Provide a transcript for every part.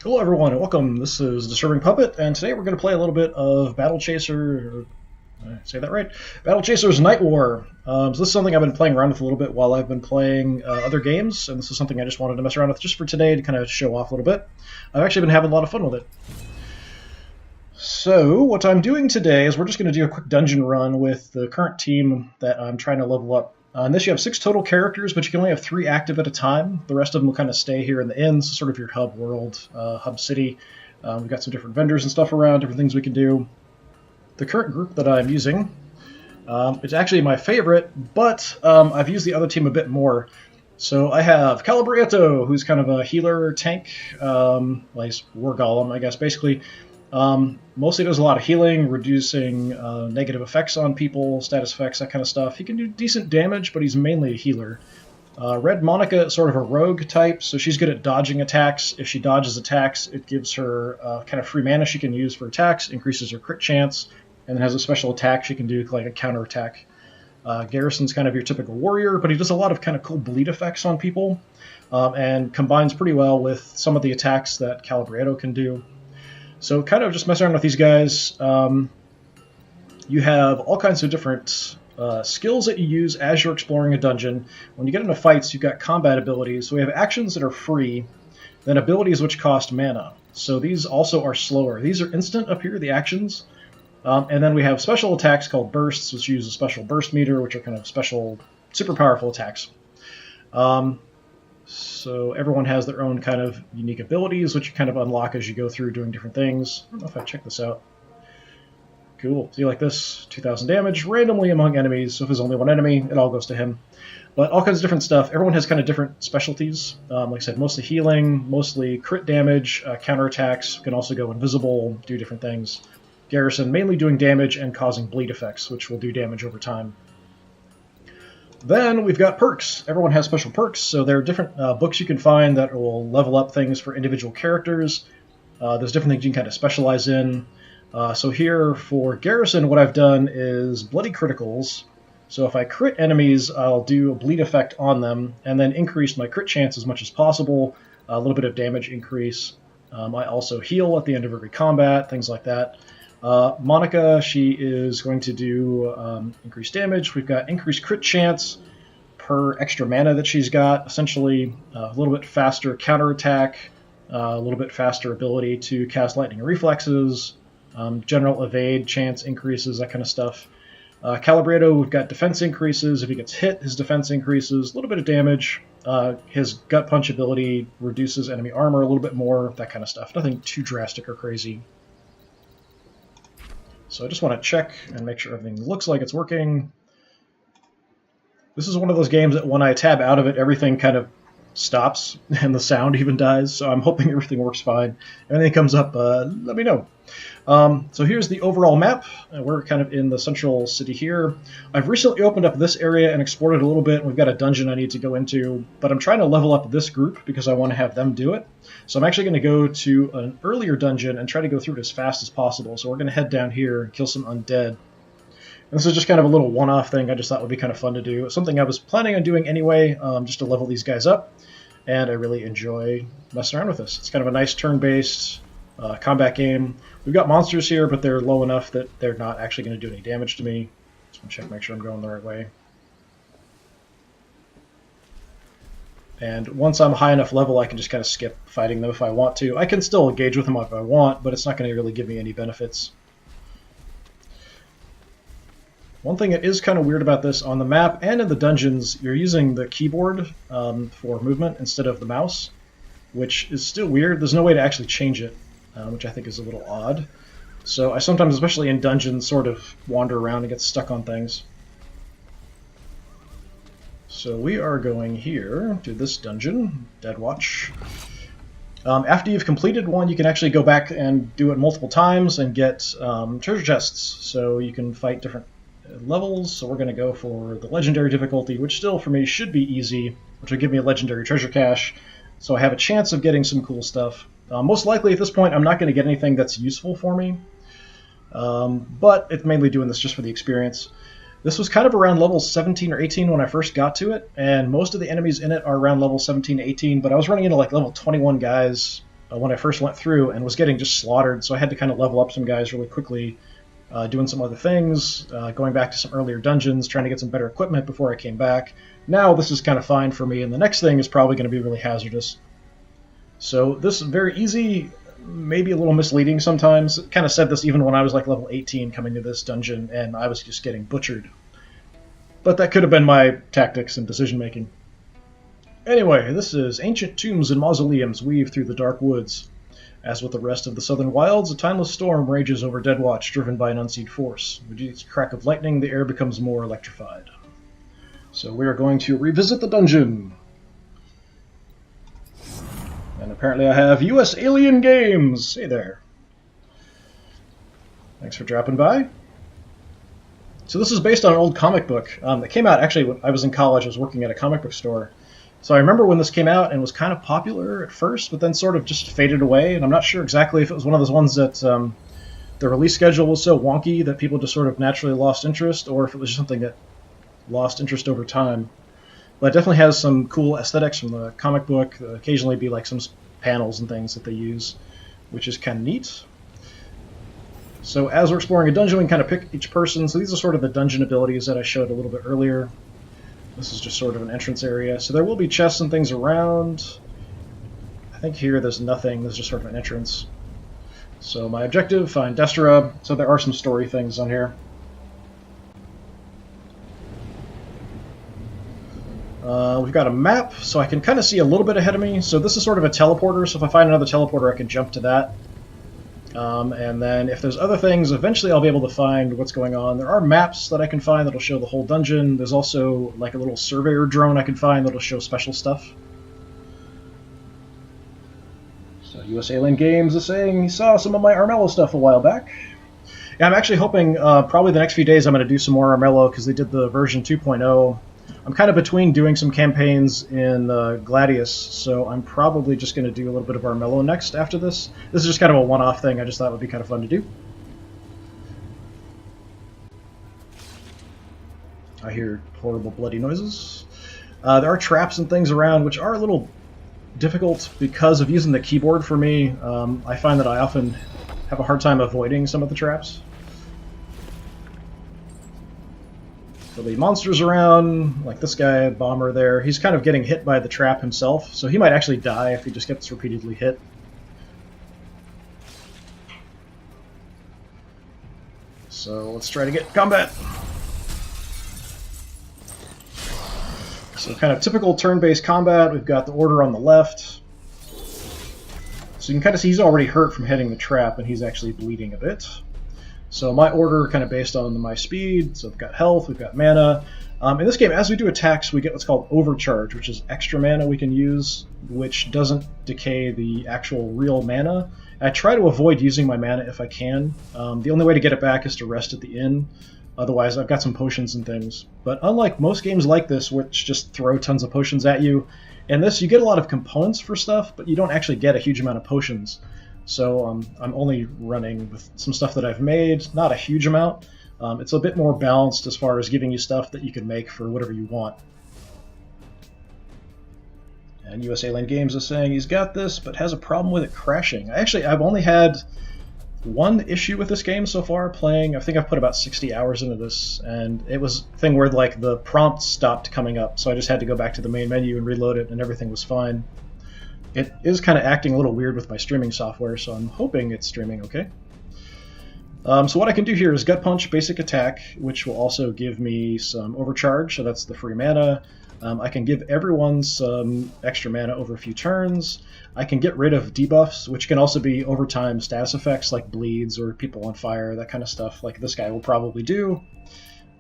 Hello everyone and welcome. This is Disturbing Puppet, and today we're going to play a little bit of Battle Chaser. Did I say that right? Battle Chaser's Nightwar. So this is something I've been playing around with a little bit while I've been playing other games, and this is something I just wanted to mess around with just for today to kind of show off a little bit. I've actually been having a lot of fun with it. So what I'm doing today is we're just going to do a quick dungeon run with the current team that I'm trying to level up. In this you have 6 total characters, but you can only have 3 active at a time. The rest of them will kind of stay here in the inn, so sort of your hub world, hub city. We've got some different vendors and stuff around, different things we can do. The current group that I'm using, it's actually my favorite, but I've used the other team a bit more. So I have Calabrieto, who's kind of a healer tank, like war golem, I guess, basically. Mostly does a lot of healing, reducing negative effects on people, status effects, that kind of stuff. He can do decent damage, but he's mainly a healer. Red Monica is sort of a rogue type, so she's good at dodging attacks. If she dodges attacks, it gives her kind of free mana she can use for attacks, increases her crit chance, and then has a special attack she can do, like a counter attack. Garrison's kind of your typical warrior, but he does a lot of kind of cool bleed effects on people, and combines pretty well with some of the attacks that Calabrieto can do. So kind of just mess around with these guys. You have all kinds of different skills that you use as you're exploring a dungeon. When you get into fights, you've got combat abilities. So we have actions that are free, then abilities which cost mana. So these also are slower. These are instant up here, the actions. And then we have special attacks called bursts, which use a special burst meter, which are kind of special, super powerful attacks. So everyone has their own kind of unique abilities, which you kind of unlock as you go through doing different things. I don't know if I checked this out. Cool. See, like this, 2,000 damage randomly among enemies. So if there's only one enemy, it all goes to him. But all kinds of different stuff. Everyone has kind of different specialties. Like I said, mostly healing, mostly crit damage, counterattacks. Can also go invisible, do different things. Garrison mainly doing damage and causing bleed effects, which will do damage over time. Then we've got perks. Everyone has special perks, so there are different books you can find that will level up things for individual characters. There's different things you can kind of specialize in. So here for Garrison, what I've done is bloody criticals. So if I crit enemies, I'll do a bleed effect on them, and then increase my crit chance as much as possible, a little bit of damage increase. I also heal at the end of every combat, things like that. Monica, she is going to do increased damage. We've got increased crit chance per extra mana that she's got. Essentially, a little bit faster counterattack, a little bit faster ability to cast lightning reflexes, general evade chance increases, that kind of stuff. Calabrieto, we've got defense increases. If he gets hit, his defense increases. A little bit of damage. His gut punch ability reduces enemy armor a little bit more, that kind of stuff. Nothing too drastic or crazy. So I just want to check and make sure everything looks like it's working. This is one of those games that when I tab out of it, everything kind of stops and the sound even dies. So I'm hoping everything works fine. If anything comes up, let me know. So here's the overall map. We're kind of in the central city here. I've recently opened up this area and explored it a little bit. We've got a dungeon I need to go into, but I'm trying to level up this group because I want to have them do it. So I'm actually going to go to an earlier dungeon and try to go through it as fast as possible. So we're going to head down here and kill some undead. And this is just kind of a little one-off thing I just thought would be kind of fun to do. It's something I was planning on doing anyway, just to level these guys up. And I really enjoy messing around with this. It's kind of a nice turn-based combat game. We've got monsters here, but they're low enough that they're not actually going to do any damage to me. Just want to check, make sure I'm going the right way. And once I'm high enough level, I can just kind of skip fighting them if I want to. I can still engage with them if I want, but it's not going to really give me any benefits. One thing that is kind of weird about this, on the map and in the dungeons, you're using the keyboard for movement instead of the mouse, which is still weird. There's no way to actually change it, which I think is a little odd. So I sometimes, especially in dungeons, sort of wander around and get stuck on things. So we are going here to this dungeon, Deadwatch. After you've completed one, you can actually go back and do it multiple times and get treasure chests. So you can fight different levels. So we're going to go for the legendary difficulty, which still for me should be easy, which will give me a legendary treasure cache. So I have a chance of getting some cool stuff. Most likely at this point, I'm not going to get anything that's useful for me. But it's mainly doing this just for the experience. This was kind of around level 17 or 18 when I first got to it, and most of the enemies in it are around level 17 to 18, but I was running into like level 21 guys when I first went through and was getting just slaughtered, so I had to kind of level up some guys really quickly, doing some other things, going back to some earlier dungeons, trying to get some better equipment before I came back. Now this is kind of fine for me, and the next thing is probably going to be really hazardous. So this is very easy, maybe a little misleading sometimes. It kind of said this even when I was like level 18 coming to this dungeon, and I was just getting butchered. But that could have been my tactics and decision making. Anyway, this is ancient tombs and mausoleums weave through the dark woods. As with the rest of the southern wilds, a timeless storm rages over Deadwatch, driven by an unseen force. With each crack of lightning, the air becomes more electrified. So we are going to revisit the dungeon. And apparently I have US Alien Games! Hey there. Thanks for dropping by. So this is based on an old comic book that came out, actually, when I was in college. I was working at a comic book store. So I remember when this came out and was kind of popular at first, but then sort of just faded away. And I'm not sure exactly if it was one of those ones that the release schedule was so wonky that people just sort of naturally lost interest, or if it was just something that lost interest over time. But it definitely has some cool aesthetics from the comic book. There'll occasionally be like some panels and things that they use, which is kind of neat. So as we're exploring a dungeon, we can kind of pick each person. So these are sort of the dungeon abilities that I showed a little bit earlier. This is just sort of an entrance area. So there will be chests and things around. I think here there's nothing. There's just sort of an entrance. So my objective, find Destra. So there are some story things on here. We've got a map, so I can kind of see a little bit ahead of me. So this is sort of a teleporter, so if I find another teleporter, I can jump to that. And then if there's other things, eventually I'll be able to find what's going on. There are maps that I can find that'll show the whole dungeon. There's also like a little surveyor drone I can find that'll show special stuff. So US Alien Games is saying he saw some of my Armello stuff a while back. Yeah, I'm actually hoping probably the next few days I'm going to do some more Armello because they did the version 2.0. I'm kind of between doing some campaigns in Gladius, so I'm probably just going to do a little bit of Armello next after this. This is just kind of a one-off thing. I just thought it would be kind of fun to do. I hear horrible bloody noises. There are traps and things around which are a little difficult because of using the keyboard for me. I find that I often have a hard time avoiding some of the traps. There'll be monsters around, like this guy, Bomber there. He's kind of getting hit by the trap himself, so he might actually die if he just gets repeatedly hit. So let's try to get combat. So kind of typical turn-based combat. We've got the order on the left. So you can kind of see he's already hurt from hitting the trap, and he's actually bleeding a bit. So my order kind of based on my speed. So we've got health, we've got mana. In this game, as we do attacks, we get what's called overcharge, which is extra mana we can use, which doesn't decay the actual real mana. I try to avoid using my mana if I can. The only way to get it back is to rest at the inn. Otherwise, I've got some potions and things. But unlike most games like this, which just throw tons of potions at you, in this you get a lot of components for stuff, but you don't actually get a huge amount of potions. So I'm only running with some stuff that I've made, not a huge amount. It's a bit more balanced as far as giving you stuff that you can make for whatever you want. And US Alien Games is saying he's got this, but has a problem with it crashing. I've only had one issue with this game so far playing. I think I've put about 60 hours into this, and it was a thing where like the prompt stopped coming up, so I just had to go back to the main menu and reload it, and everything was fine. It is kind of acting a little weird with my streaming software, so I'm hoping it's streaming okay. So what I can do here is Gut Punch, basic attack, which will also give me some overcharge, so that's the free mana. I can give everyone some extra mana over a few turns. I can get rid of debuffs, which can also be overtime status effects like bleeds or people on fire, that kind of stuff, like this guy will probably do.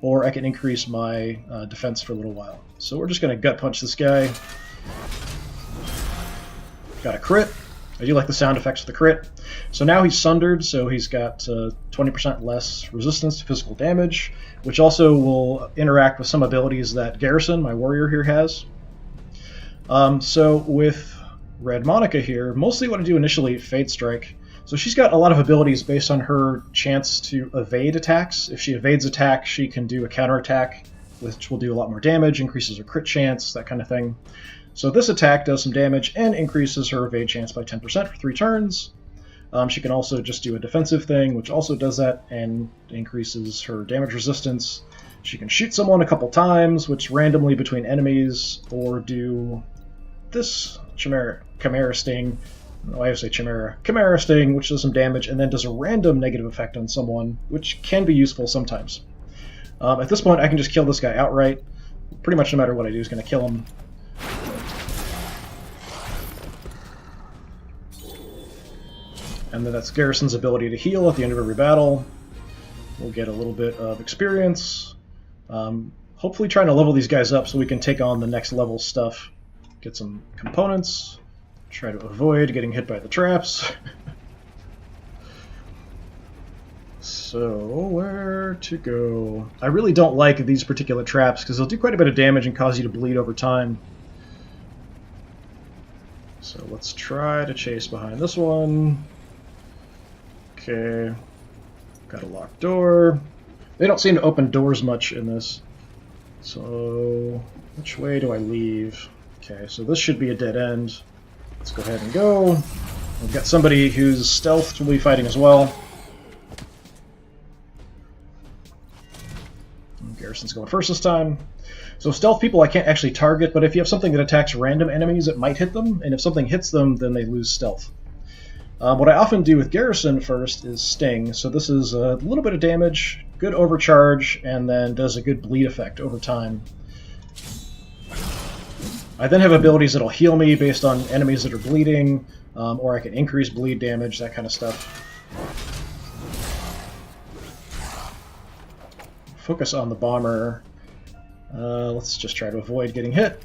Or I can increase my defense for a little while. So we're just going to Gut Punch this guy. Got a crit. I do like the sound effects of the crit. So now he's sundered, so he's got 20% less resistance to physical damage, which also will interact with some abilities that Garrison, my warrior here, has. So with Red Monica here, mostly what I do initially, Fade Strike. So she's got a lot of abilities based on her chance to evade attacks. If she evades attack, she can do a counterattack, which will do a lot more damage, increases her crit chance, that kind of thing. So this attack does some damage and increases her evade chance by 10% for 3 turns. She can also just do a defensive thing, which also does that and increases her damage resistance. She can shoot someone a couple times, which randomly between enemies, or do this Chimera Sting. I have to say Chimera Sting, which does some damage, and then does a random negative effect on someone, which can be useful sometimes. At this point, I can just kill this guy outright. Pretty much no matter what I do is going to kill him. And then that's Garrison's ability to heal at the end of every battle. We'll get a little bit of experience. Hopefully trying to level these guys up so we can take on the next level stuff. Get some components. Try to avoid getting hit by the traps. So, where to go? I really don't like these particular traps because they'll do quite a bit of damage and cause you to bleed over time. So let's try to chase behind this one. Okay, got a locked door. They don't seem to open doors much in this. So, which way do I leave? Okay, so this should be a dead end. Let's go ahead and go. We've got somebody who's stealth will be fighting as well. Garrison's going first this time. So stealth people I can't actually target, but if you have something that attacks random enemies, it might hit them, and if something hits them, then they lose stealth. What I often do with Garrison first is Sting. So this is a little bit of damage, good overcharge, and then does a good bleed effect over time. I then have abilities that'll heal me based on enemies that are bleeding, or I can increase bleed damage, that kind of stuff. Focus on the bomber. Let's just try to avoid getting hit.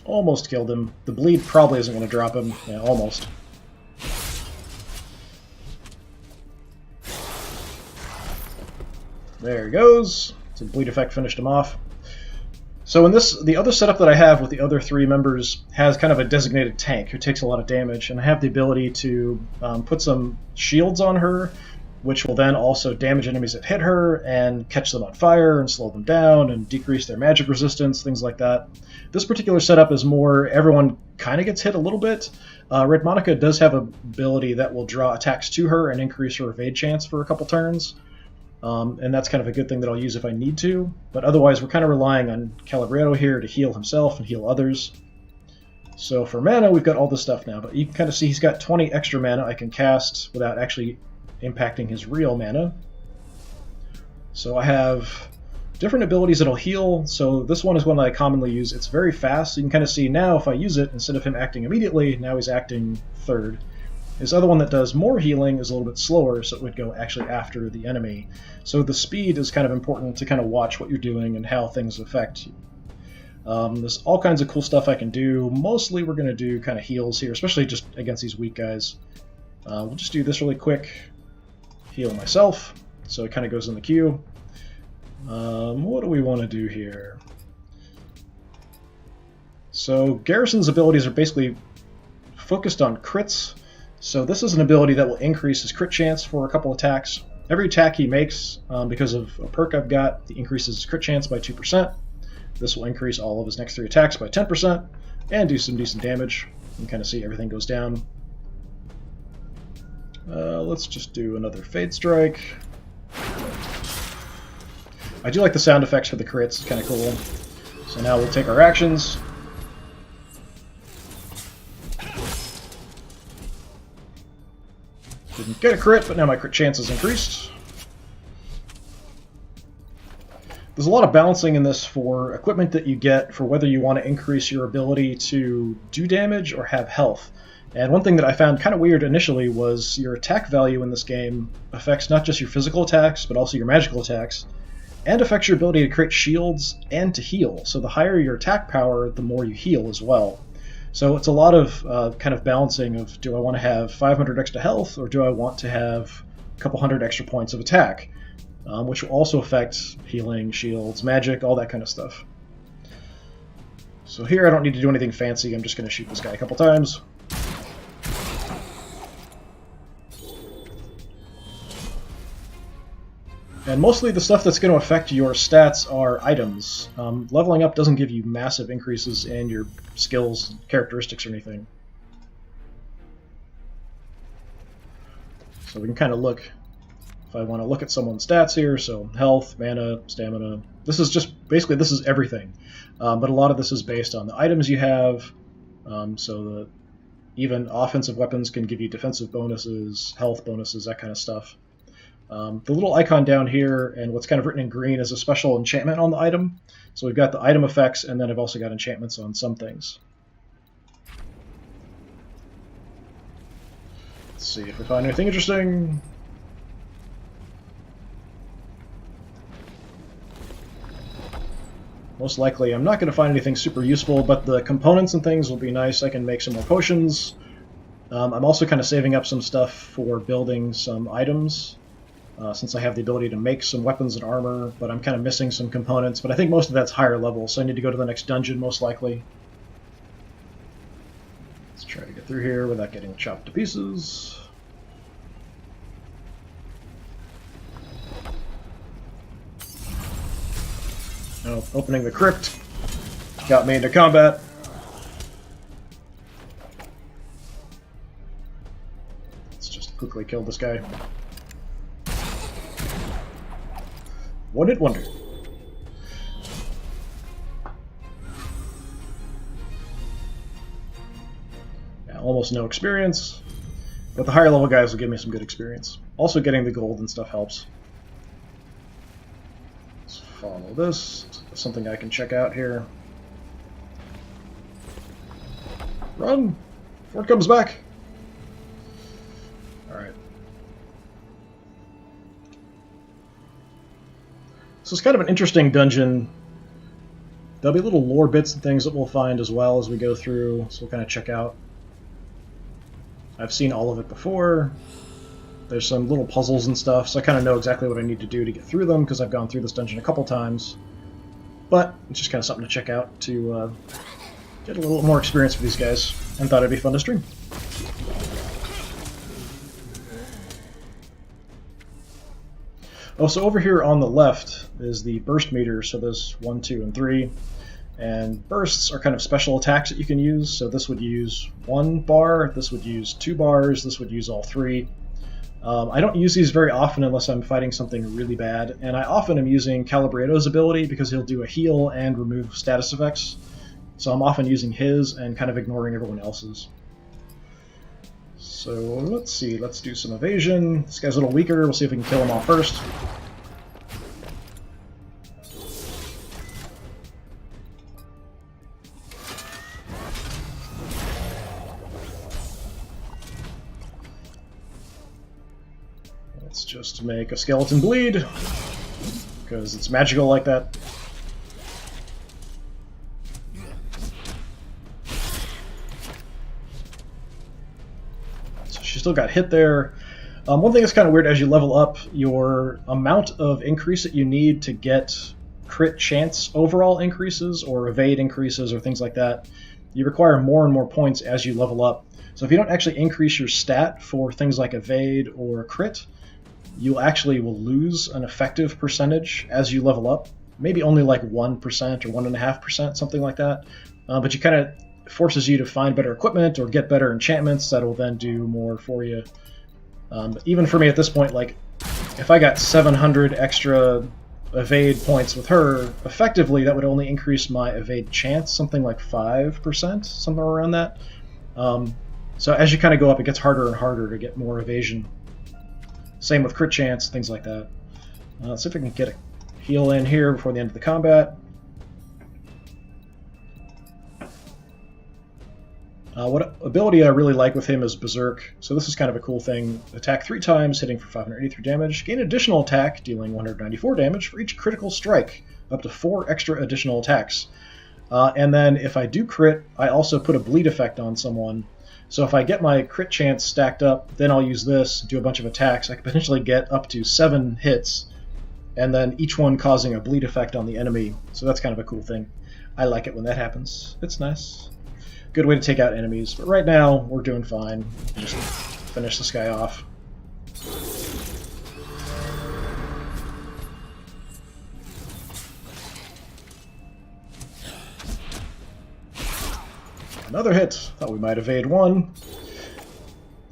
Almost killed him. The bleed probably isn't going to drop him. Yeah, almost. There he goes. So the bleed effect finished him off. So in this, the other setup that I have with the other 3 members has kind of a designated tank who takes a lot of damage, and I have the ability to put some shields on her, which will then also damage enemies that hit her and catch them on fire and slow them down and decrease their magic resistance, things like that. This particular setup is more everyone kind of gets hit a little bit. Red Monica does have an ability that will draw attacks to her and increase her evade chance for a couple turns. And that's kind of a good thing that I'll use if I need to. But otherwise, we're kind of relying on Calabriano here to heal himself and heal others. So for mana, we've got all this stuff now. But you can kind of see he's got 20 extra mana I can cast without actually impacting his real mana. So I have different abilities that'll heal. So this one is one that I commonly use. It's very fast. So you can kind of see now if I use it, instead of him acting immediately, now he's acting third. His other one that does more healing is a little bit slower, so it would go actually after the enemy. So the speed is kind of important to kind of watch what you're doing and how things affect you. There's all kinds of cool stuff I can do. Mostly we're going to do kind of heals here, especially just against these weak guys. We'll just do this really quick. Heal myself, so it kind of goes in the queue. What do we want to do here? So Garrison's abilities are basically focused on crits. So this is an ability that will increase his crit chance for a couple attacks. Every attack he makes, because of a perk I've got, he increases his crit chance by 2%. This will increase all of his next 3 attacks by 10% and do some decent damage. You can kind of see everything goes down. Let's just do another Fade Strike. I do like the sound effects for the crits, it's kind of cool. So now we'll take our actions. Didn't get a crit, but now my crit chance is increased. There's a lot of balancing in this for equipment that you get for whether you want to increase your ability to do damage or have health. And one thing that I found kind of weird initially was your attack value in this game affects not just your physical attacks, but also your magical attacks, and affects your ability to create shields and to heal. So the higher your attack power, the more you heal as well. So it's a lot of kind of balancing of, do I want to have 500 extra health, or do I want to have a couple hundred extra points of attack, which will also affect healing, shields, magic, all that kind of stuff. So here I don't need to do anything fancy, I'm just going to shoot this guy a couple times. And mostly the stuff that's going to affect your stats are items. Leveling up doesn't give you massive increases in your skills, characteristics, or anything. So we can kind of look, if I want to look at someone's stats here, so health, mana, stamina. This is just, basically this is everything. But a lot of this is based on the items you have. So even offensive weapons can give you defensive bonuses, health bonuses, that kind of stuff. The little icon down here and what's kind of written in green is a special enchantment on the item. So we've got the item effects, and then I've also got enchantments on some things. Let's see if we find anything interesting. Most likely I'm not going to find anything super useful, but the components and things will be nice. I can make some more potions. I'm also kind of saving up some stuff for building some items. Since I have the ability to make some weapons and armor, but I'm kind of missing some components, but I think most of that's higher level, so I need to go to the next dungeon, most likely. Let's try to get through here without getting chopped to pieces. Oh, opening the crypt got me into combat. Let's just quickly kill this guy. One-hit wonder. Yeah, almost no experience, but the higher level guys will give me some good experience. Also getting the gold and stuff helps. Let's follow this. Something I can check out here. Run! Before it comes back! Alright. So it's kind of an interesting dungeon. There'll be little lore bits and things that we'll find as well as we go through, so we'll kind of check out. I've seen all of it before. There's some little puzzles and stuff, so I kind of know exactly what I need to do to get through them, because I've gone through this dungeon a couple times. But it's just kind of something to check out to get a little more experience with these guys, and thought it'd be fun to stream. Oh, so over here on the left is the burst meter, so there's 1, 2, and 3. And bursts are kind of special attacks that you can use, so this would use 1 bar, this would use 2 bars, this would use all 3. I don't use these very often unless I'm fighting something really bad, and I often am using Calibrato's ability because he'll do a heal and remove status effects. So I'm often using his and kind of ignoring everyone else's. So let's see, let's do some evasion. This guy's a little weaker, we'll see if we can kill him off first. Let's just make a skeleton bleed, because it's magical like that. She still got hit there. One thing that's kind of weird, as you level up, your amount of increase that you need to get crit chance overall increases or evade increases or things like that, you require more and more points as you level up. So if you don't actually increase your stat for things like evade or crit, you actually will lose an effective percentage as you level up. Maybe only like 1% or 1.5%, something like that. But you kind of forces you to find better equipment or get better enchantments that will then do more for you. Even for me at this point, like, if I got 700 extra evade points with her, effectively that would only increase my evade chance, something like 5%, somewhere around that. So as you kind of go up, it gets harder and harder to get more evasion. Same with crit chance, things like that. Let's see if we can get a heal in here before the end of the combat. What ability I really like with him is Berserk. So this is kind of a cool thing. Attack 3 times, hitting for 583 damage. Gain additional attack, dealing 194 damage for each critical strike. Up to 4 extra additional attacks. And then if I do crit, I also put a bleed effect on someone. So if I get my crit chance stacked up, then I'll use this, do a bunch of attacks. I could potentially get up to 7 hits, and then each one causing a bleed effect on the enemy. So that's kind of a cool thing. I like it when that happens. It's nice. Good way to take out enemies. But right now, we're doing fine. Just finish this guy off. Another hit. Thought we might evade one.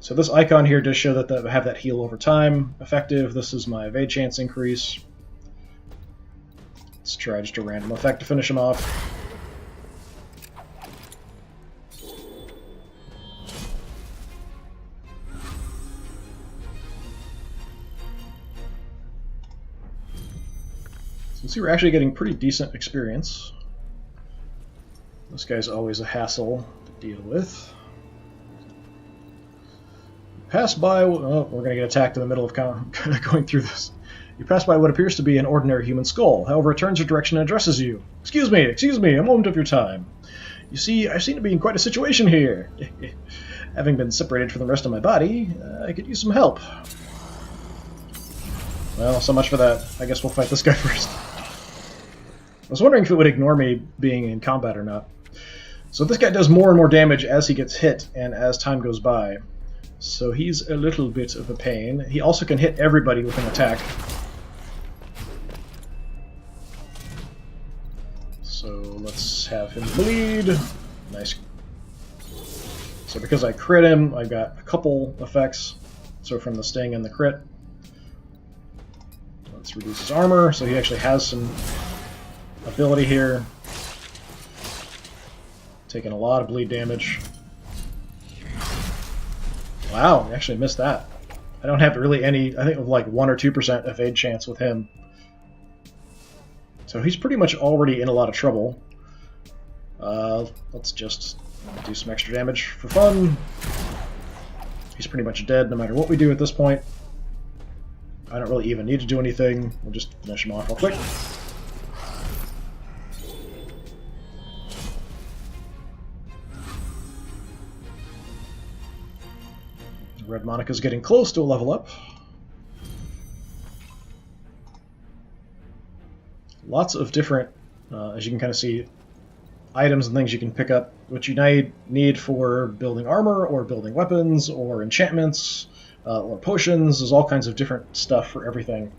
So this icon here does show that I have that heal over time effective. This is my evade chance increase. Let's try just a random effect to finish him off. So you see we're actually getting pretty decent experience. This guy's always a hassle to deal with. Pass by... Oh, we're going to get attacked in the middle of going through this. You pass by what appears to be an ordinary human skull. However, it turns your direction and addresses you. Excuse me, a moment of your time. You see, I seem to be in quite a situation here. Having been separated from the rest of my body, I could use some help. Well, so much for that. I guess we'll fight this guy first. I was wondering if it would ignore me being in combat or not. So this guy does more and more damage as he gets hit and as time goes by. So he's a little bit of a pain. He also can hit everybody with an attack. So let's have him bleed. Nice. So because I crit him, I've got a couple effects. So from the sting and the crit. Let's reduce his armor, so he actually has some ability here. Taking a lot of bleed damage. Wow, I actually missed that. I don't have really any, I think of like 1 or 2% evade chance with him. So he's pretty much already in a lot of trouble. Let's just do some extra damage for fun. He's pretty much dead no matter what we do at this point. I don't really even need to do anything. We'll just finish him off real quick. Red Monica's getting close to a level up. Lots of different, as you can kind of see, items and things you can pick up, which you need for building armor, or building weapons, or enchantments, or potions. There's all kinds of different stuff for everything.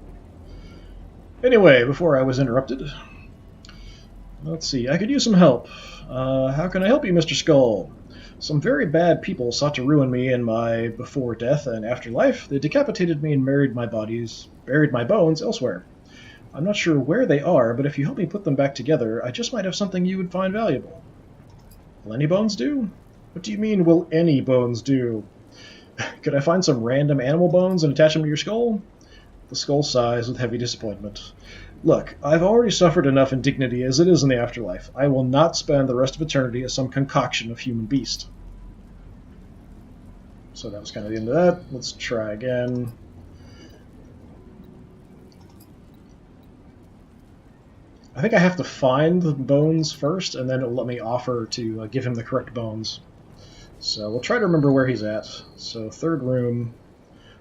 Anyway, before I was interrupted, let's see, I could use some help. How can I help you, Mr. Skull? Some very bad people sought to ruin me in my before death and afterlife. They decapitated me and buried my bones elsewhere. I'm not sure where they are, but if you help me put them back together, I just might have something you would find valuable. Will any bones do? What do you mean, will any bones do? Could I find some random animal bones and attach them to your skull? The skull sighs with heavy disappointment. Look, I've already suffered enough indignity as it is in the afterlife. I will not spend the rest of eternity as some concoction of human beast. So that was kind of the end of that. Let's try again. I think I have to find the bones first, and then it'll let me offer to give him the correct bones. So we'll try to remember where he's at. So third room.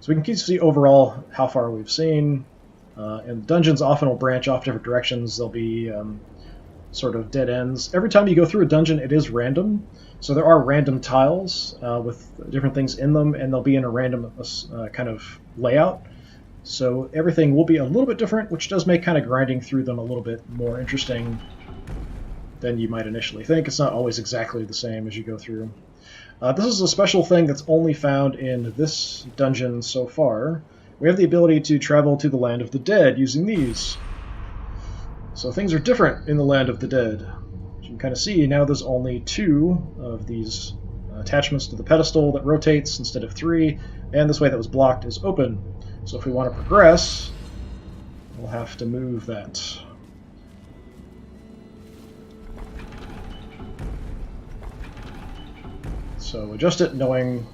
So we can see overall how far we've seen. And dungeons often will branch off different directions. There'll be sort of dead ends. Every time you go through a dungeon, it is random. So there are random tiles with different things in them, and they'll be in a random kind of layout. So everything will be a little bit different, which does make kind of grinding through them a little bit more interesting than you might initially think. It's not always exactly the same as you go through. This is a special thing that's only found in this dungeon so far. We have the ability to travel to the land of the dead using these. So things are different in the land of the dead. As you can kind of see, now there's only 2 of these attachments to the pedestal that rotates instead of 3, and this way that was blocked is open. So if we want to progress, we'll have to move that. So adjust it knowing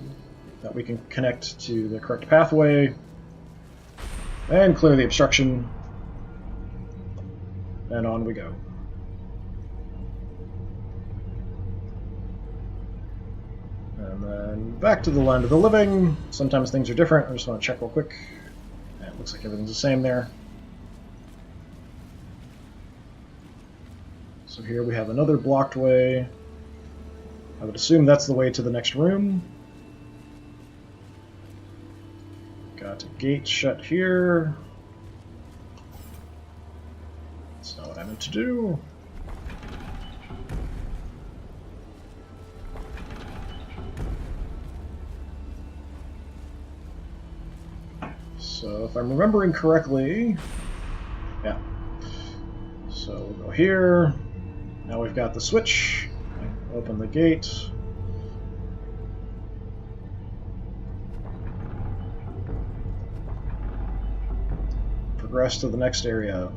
that we can connect to the correct pathway. And clear the obstruction. And on we go. And then back to the land of the living. Sometimes things are different. I just want to check real quick. Yeah, it looks like everything's the same there. So here we have another blocked way. I would assume that's the way to the next room. Got a gate shut here. That's not what I meant to do. So if I'm remembering correctly, yeah. So we'll go here. Now we've got the switch. Open the gate. Progress to the next area.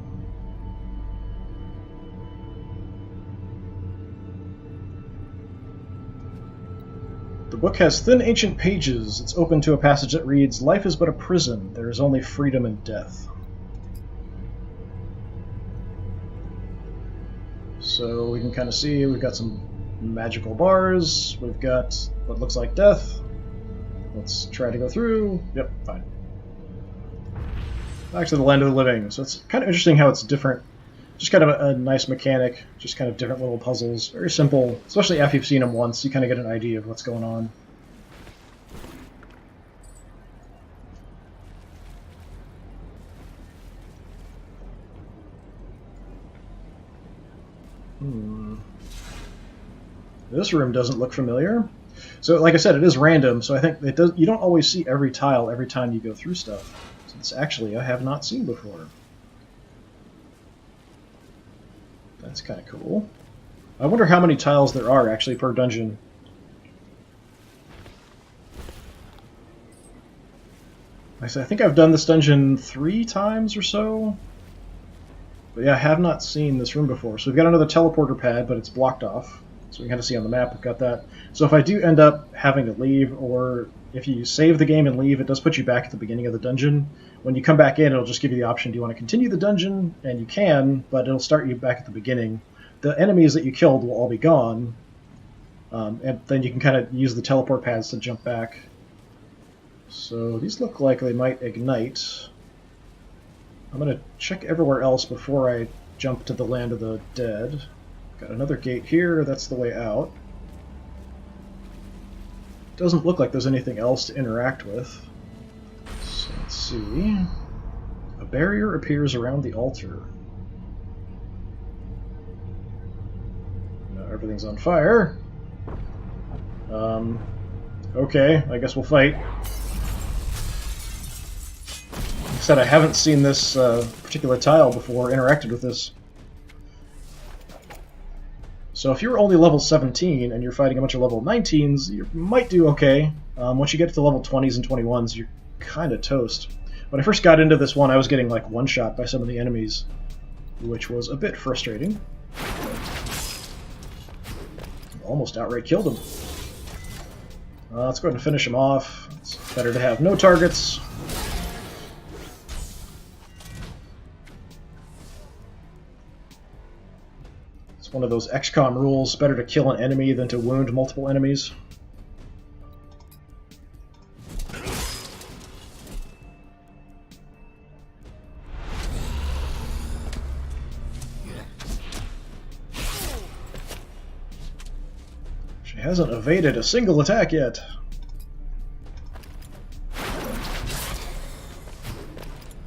The book has thin ancient pages. It's open to a passage that reads, "Life is but a prison. There is only freedom in death." So we can kind of see we've got some magical bars. We've got what looks like death. Let's try to go through. Yep, fine. Back to the land of the living. So it's kind of interesting how it's different. Just kind of a nice mechanic. Just kind of different little puzzles. Very simple. Especially after you've seen them once, you kind of get an idea of what's going on. This room doesn't look familiar. So, like I said, it is random, so I think it does. You don't always see every tile every time you go through stuff. So it's actually I have not seen before. That's kind of cool. I wonder how many tiles there are actually per dungeon. I think I've done this dungeon 3 times or so. But yeah, I have not seen this room before. So we've got another teleporter pad, but it's blocked off. So we can kind of see on the map we've got that. So if I do end up having to leave, or if you save the game and leave, it does put you back at the beginning of the dungeon. When you come back in, it'll just give you the option, do you want to continue the dungeon? And you can, but it'll start you back at the beginning. The enemies that you killed will all be gone. And then you can kind of use the teleport pads to jump back. So these look like they might ignite. I'm going to check everywhere else before I jump to the land of the dead. Got another gate here, that's the way out. Doesn't look like there's anything else to interact with. So let's see. A barrier appears around the altar. Now everything's on fire. Okay, I guess we'll fight. Like I said, I haven't seen this particular tile before, interacted with this. So if you're only level 17 and you're fighting a bunch of level 19s, you might do okay. Once you get to level 20s and 21s, you're kind of toast. When I first got into this one, I was getting like one-shot by some of the enemies, which was a bit frustrating. Almost outright killed him. Let's go ahead and finish him off. It's better to have no targets. One of those XCOM rules, better to kill an enemy than to wound multiple enemies. She hasn't evaded a single attack yet.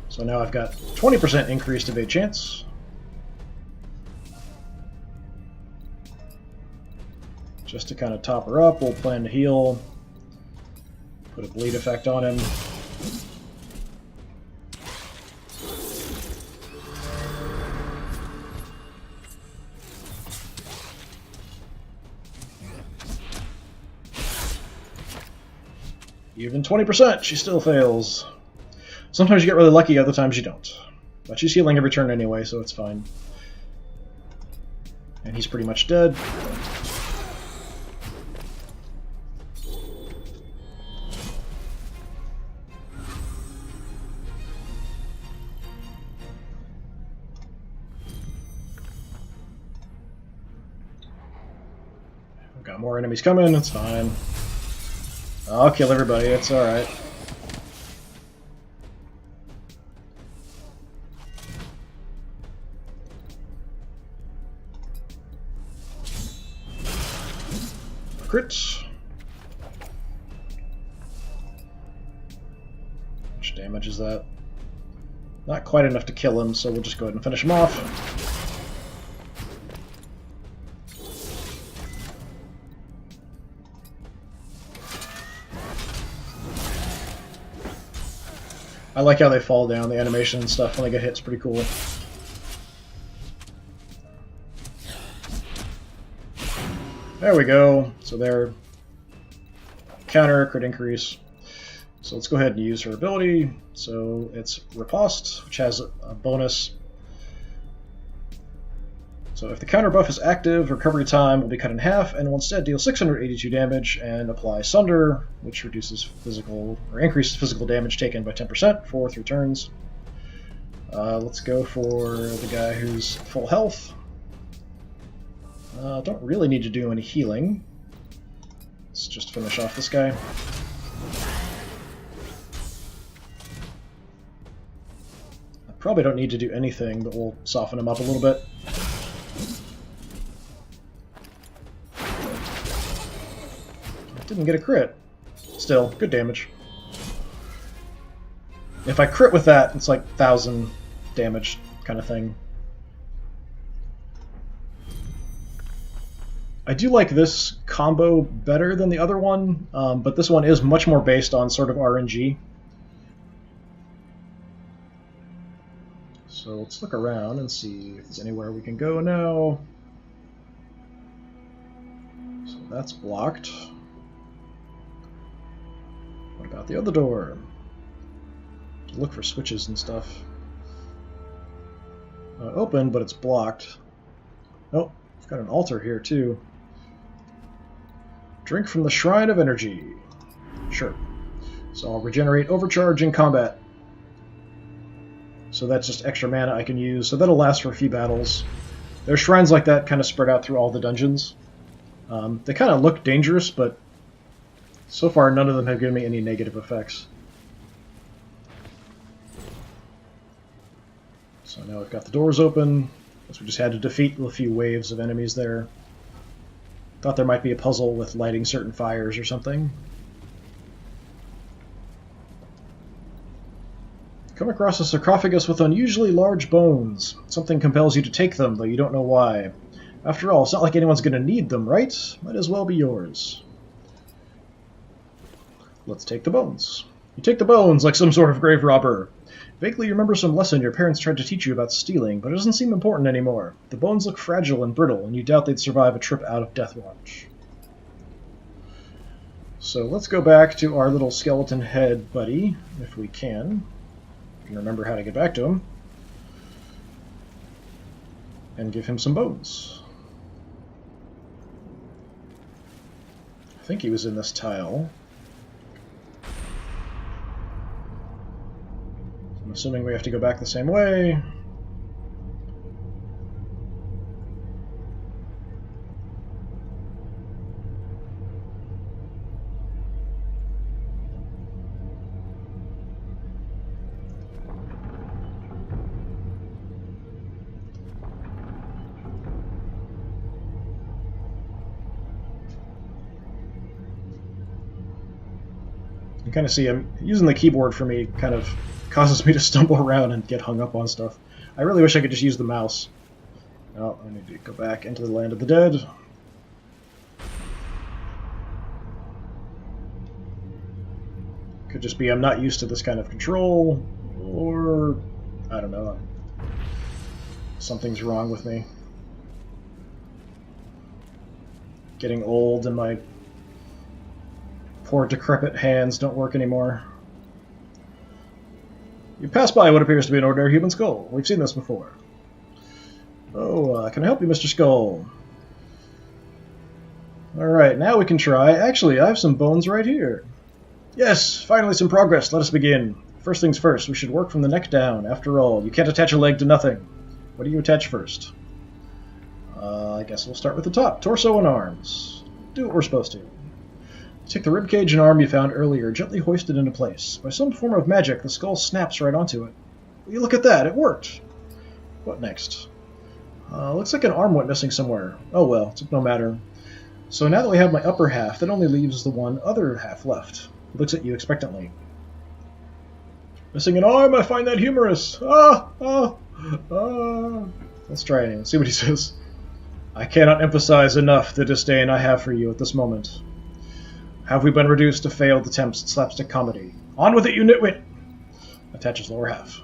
So now I've got 20% increased evade chance. Just to kind of top her up, we'll plan to heal. Put a bleed effect on him. Even 20%, she still fails. Sometimes you get really lucky, other times you don't. But she's healing every turn anyway, so it's fine. And he's pretty much dead. Got more enemies coming, it's fine. I'll kill everybody, it's alright. Crits. How much damage is that? Not quite enough to kill him, so we'll just go ahead and finish him off. I like how they fall down, the animation and stuff when they get hit. It's pretty cool. There we go. So their counter could increase. So let's go ahead and use her ability. So it's Riposte, which has a bonus. So if the counter buff is active, recovery time will be cut in half, and will instead deal 682 damage and apply Sunder, which reduces physical or increases physical damage taken by 10% for 3 turns. Let's go for the guy who's full health. Don't really need to do any healing. Let's just finish off this guy. I probably don't need to do anything, but we'll soften him up a little bit. Didn't get a crit. Still, good damage. If I crit with that, it's like 1,000 damage kind of thing. I do like this combo better than the other one, but this one is much more based on sort of RNG. So let's look around and see if there's anywhere we can go now. So that's blocked. What about the other door? Look for switches and stuff. Open, but it's blocked. Oh, we've got an altar here too. Drink from the Shrine of Energy. Sure. So I'll regenerate overcharge in combat. So that's just extra mana I can use. So that'll last for a few battles. There's shrines like that kind of spread out through all the dungeons. They kind of look dangerous, but so far none of them have given me any negative effects. So now we've got the doors open. Guess we just had to defeat a few waves of enemies there. Thought there might be a puzzle with lighting certain fires or something. Come across a sarcophagus with unusually large bones. Something compels you to take them, though you don't know why. After all, it's not like anyone's going to need them, right? Might as well be yours. Let's take the bones. You take the bones like some sort of grave robber. Vaguely remember some lesson your parents tried to teach you about stealing, but it doesn't seem important anymore. The bones look fragile and brittle, and you doubt they'd survive a trip out of Deathwatch. So let's go back to our little skeleton head buddy, if we can. We can remember how to get back to him. And give him some bones. I think he was in this tile. I'm assuming we have to go back the same way. You kind of see I'm using the keyboard for me kind of causes me to stumble around and get hung up on stuff. I really wish I could just use the mouse. Oh, I need to go back into the land of the dead. Could just be I'm not used to this kind of control, or I don't know. Something's wrong with me. Getting old and my poor decrepit hands don't work anymore. You pass by what appears to be an ordinary human skull. We've seen this before. Oh, can I help you, Mr. Skull? Alright, now we can try. Actually, I have some bones right here. Yes, finally some progress. Let us begin. First things first, we should work from the neck down. After all, you can't attach a leg to nothing. What do you attach first? I guess we'll start with the top. Torso and arms. Do what we're supposed to. Take the ribcage and arm you found earlier, gently hoist it into place. By some form of magic, the skull snaps right onto it. Will you look at that? It worked! What next? Looks like an arm went missing somewhere. Oh well, it's no matter. So now that we have my upper half, that only leaves the one other half left. He looks at you expectantly. Missing an arm? I find that humorous! Let's try it anyway. See what he says. I cannot emphasize enough the disdain I have for you at this moment. Have we been reduced to failed attempts at slapstick comedy? On with it, you nitwit! Attach his lower half.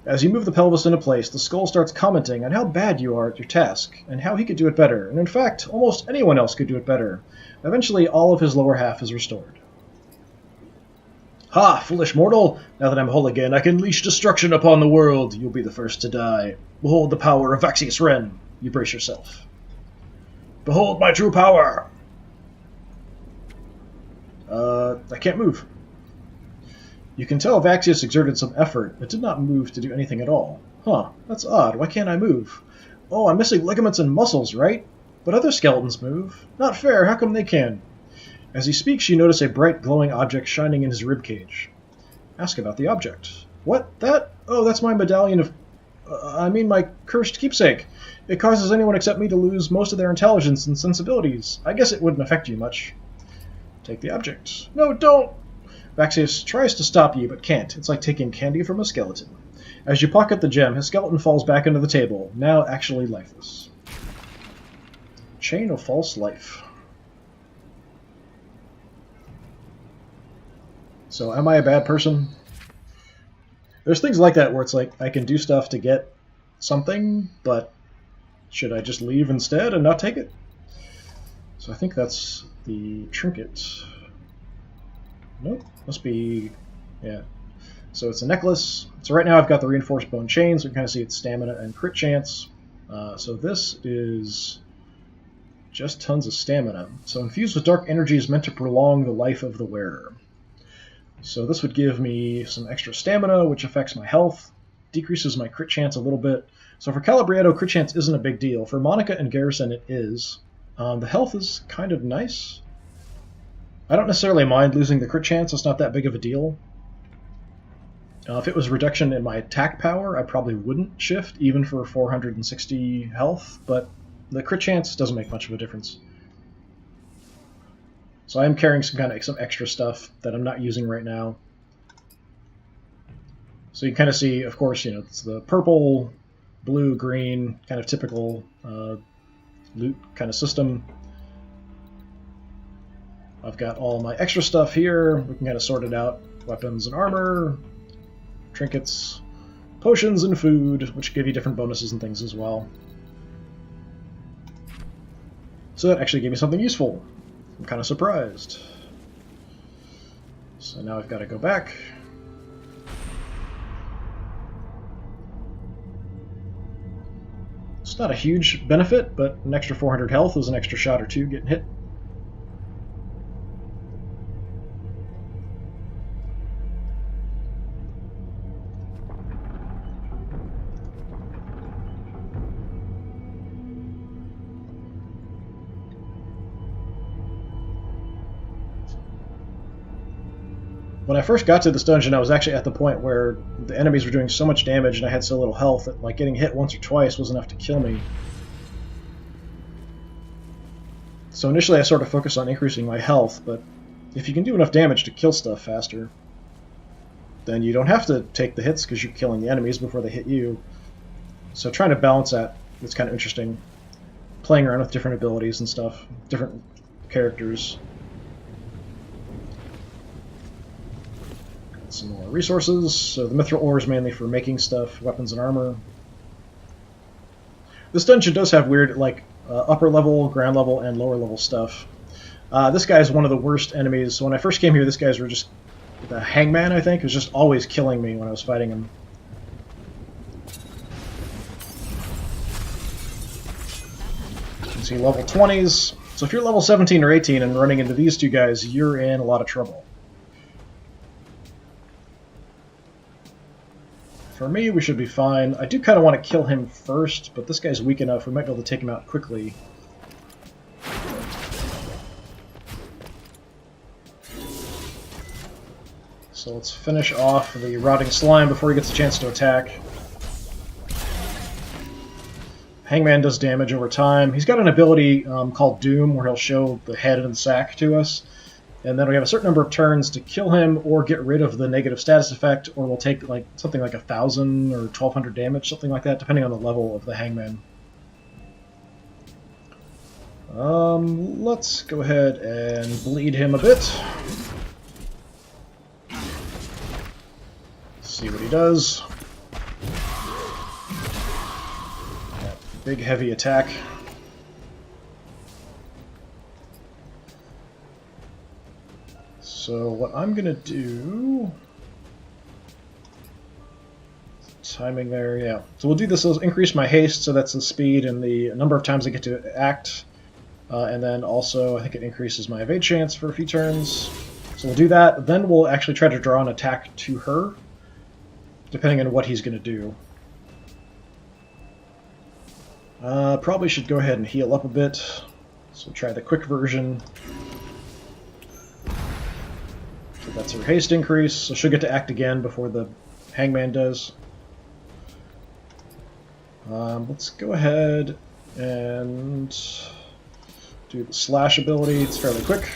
As you move the pelvis into place, the skull starts commenting on how bad you are at your task, and how he could do it better, and in fact, almost anyone else could do it better. Eventually, all of his lower half is restored. Ha, foolish mortal! Now that I'm whole again, I can unleash destruction upon the world. You'll be the first to die. Behold the power of Vaxius Ren. You brace yourself. Behold my true power! I can't move. You can tell Vaxius exerted some effort, but did not move to do anything at all. Huh, that's odd. Why can't I move? Oh, I'm missing ligaments and muscles, right? But other skeletons move. Not fair, how come they can? As he speaks, you notice a bright, glowing object shining in his ribcage. Ask about the object. What? That? Oh, that's my medallion of... my cursed keepsake. It causes anyone except me to lose most of their intelligence and sensibilities. I guess it wouldn't affect you much. Take the object. No, don't! Vaxius tries to stop you, but can't. It's like taking candy from a skeleton. As you pocket the gem, his skeleton falls back into the table, now actually lifeless. Chain of false life. So, am I a bad person? There's things like that where it's like, I can do stuff to get something, but should I just leave instead and not take it? So I think that's the trinket. Nope, must be, yeah. So it's a necklace. So right now I've got the reinforced bone chain, so you can kind of see its stamina and crit chance. So this is just tons of stamina. So infused with dark energy is meant to prolong the life of the wearer. So this would give me some extra stamina, which affects my health, decreases my crit chance a little bit. So for Calabriato, crit chance isn't a big deal. For Monica and Garrison, it is. The health is kind of nice. I don't necessarily mind losing the crit chance. It's not that big of a deal. If it was a reduction in my attack power, I probably wouldn't shift, even for 460 health, but the crit chance doesn't make much of a difference. So I am carrying some extra stuff that I'm not using right now. So you kind of see, of course, it's the purple, blue, green, kind of typical loot kind of system. I've got all my extra stuff here. We can kind of sort it out. Weapons and armor, trinkets, potions and food, which give you different bonuses and things as well. So that actually gave me something useful. I'm kind of surprised. So now I've got to go back. It's not a huge benefit, but an extra 400 health is an extra shot or two getting hit. When I first got to this dungeon, I was actually at the point where the enemies were doing so much damage and I had so little health that getting hit once or twice was enough to kill me. So initially I sort of focused on increasing my health, but if you can do enough damage to kill stuff faster, then you don't have to take the hits because you're killing the enemies before they hit you. So trying to balance that is kind of interesting. Playing around with different abilities and stuff, different characters. Some more resources. So the mithril ore is mainly for making stuff, weapons and armor. This dungeon does have weird, upper level, ground level, and lower level stuff. This guy is one of the worst enemies. So when I first came here, this guys were just... The hangman, I think, was just always killing me when I was fighting him. You can see level 20s. So if you're level 17 or 18 and running into these two guys, you're in a lot of trouble. For me, we should be fine. I do kind of want to kill him first, but this guy's weak enough, we might be able to take him out quickly. So let's finish off the rotting slime before he gets a chance to attack. Hangman does damage over time. He's got an ability called Doom, where he'll show the head and the sack to us. And then we have a certain number of turns to kill him or get rid of the negative status effect, or we'll take something like 1,000 or 1,200 damage, something like that, depending on the level of the hangman. Let's go ahead and bleed him a bit. he does. That big heavy attack. So what I'm going to do... Timing there, yeah. So we'll do this, will increase my haste, so that's the speed and the number of times I get to act. And then also, I think it increases my evade chance for a few turns. So we'll do that, then we'll actually try to draw an attack to her, depending on what he's going to do. Probably should go ahead and heal up a bit. So we'll try the quick version. So that's her haste increase, so she'll get to act again before the hangman does. Let's go ahead and do the slash ability. It's fairly quick.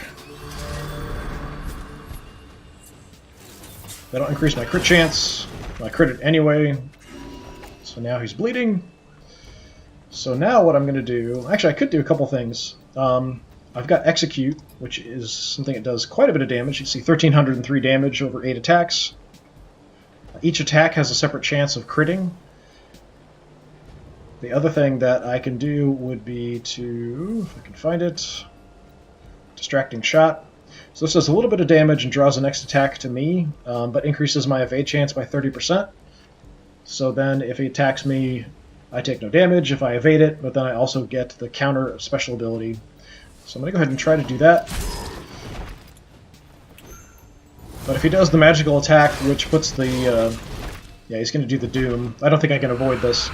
That'll increase my crit chance. I crit it anyway. So now he's bleeding. So now what I'm going to do... Actually, I could do a couple things. I've got Execute, which is something that does quite a bit of damage. You see 1,303 damage over 8 attacks. Each attack has a separate chance of critting. The other thing that I can do would be to, if I can find it, Distracting Shot. So this does a little bit of damage and draws the next attack to me, but increases my evade chance by 30%. So then if he attacks me, I take no damage if I evade it, but then I also get the counter special ability. So I'm going to go ahead and try to do that. But if he does the magical attack, which puts the... yeah, he's going to do the Doom. I don't think I can avoid this.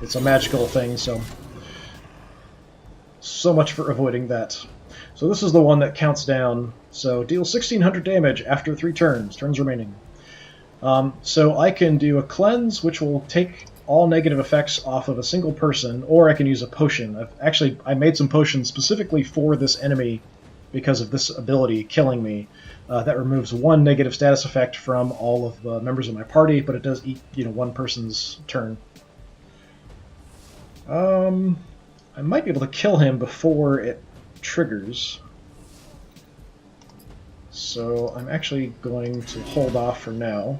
It's a magical thing, so much for avoiding that. So this is the one that counts down. So deal 1,600 damage after 3 turns remaining. So I can do a cleanse, which will take all negative effects off of a single person, or I can use a potion. I made some potions specifically for this enemy because of this ability killing me. That removes 1 negative status effect from all of the members of my party, but it does eat, one person's turn. I might be able to kill him before it triggers. So I'm actually going to hold off for now.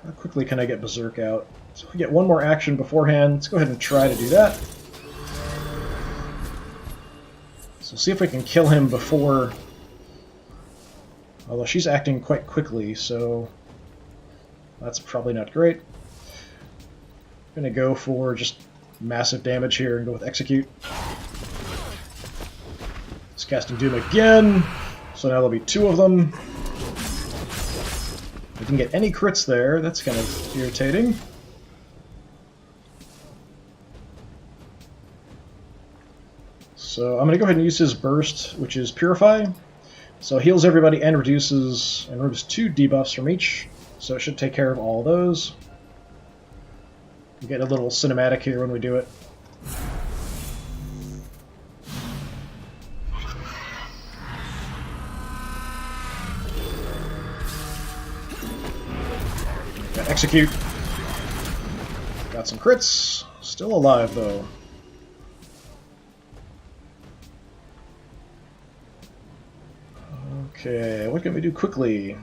How quickly can I get Berserk out? So we get one more action beforehand. Let's go ahead and try to do that. So see if we can kill him before... Although she's acting quite quickly, so that's probably not great. I'm going to go for just massive damage here and go with Execute. It's casting Doom again, so now there'll be 2 of them. If we can get any crits there, that's kind of irritating. So I'm going to go ahead and use his burst, which is Purify. So it heals everybody and removes 2 debuffs from each. So it should take care of all those. We get a little cinematic here when we do it. Got Execute. Got some crits. Still alive though. Okay, what can we do quickly?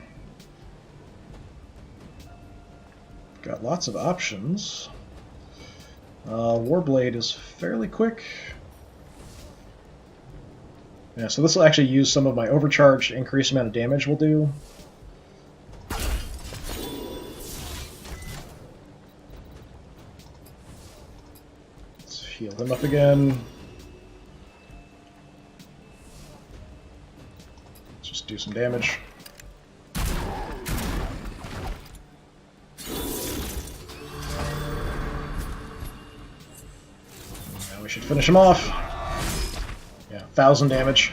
Got lots of options. Warblade is fairly quick. Yeah, so this will actually use some of my overcharge to increase the amount of damage we'll do. Let's heal him up again. Just do some damage. Now we should finish him off. Yeah, 1,000 damage.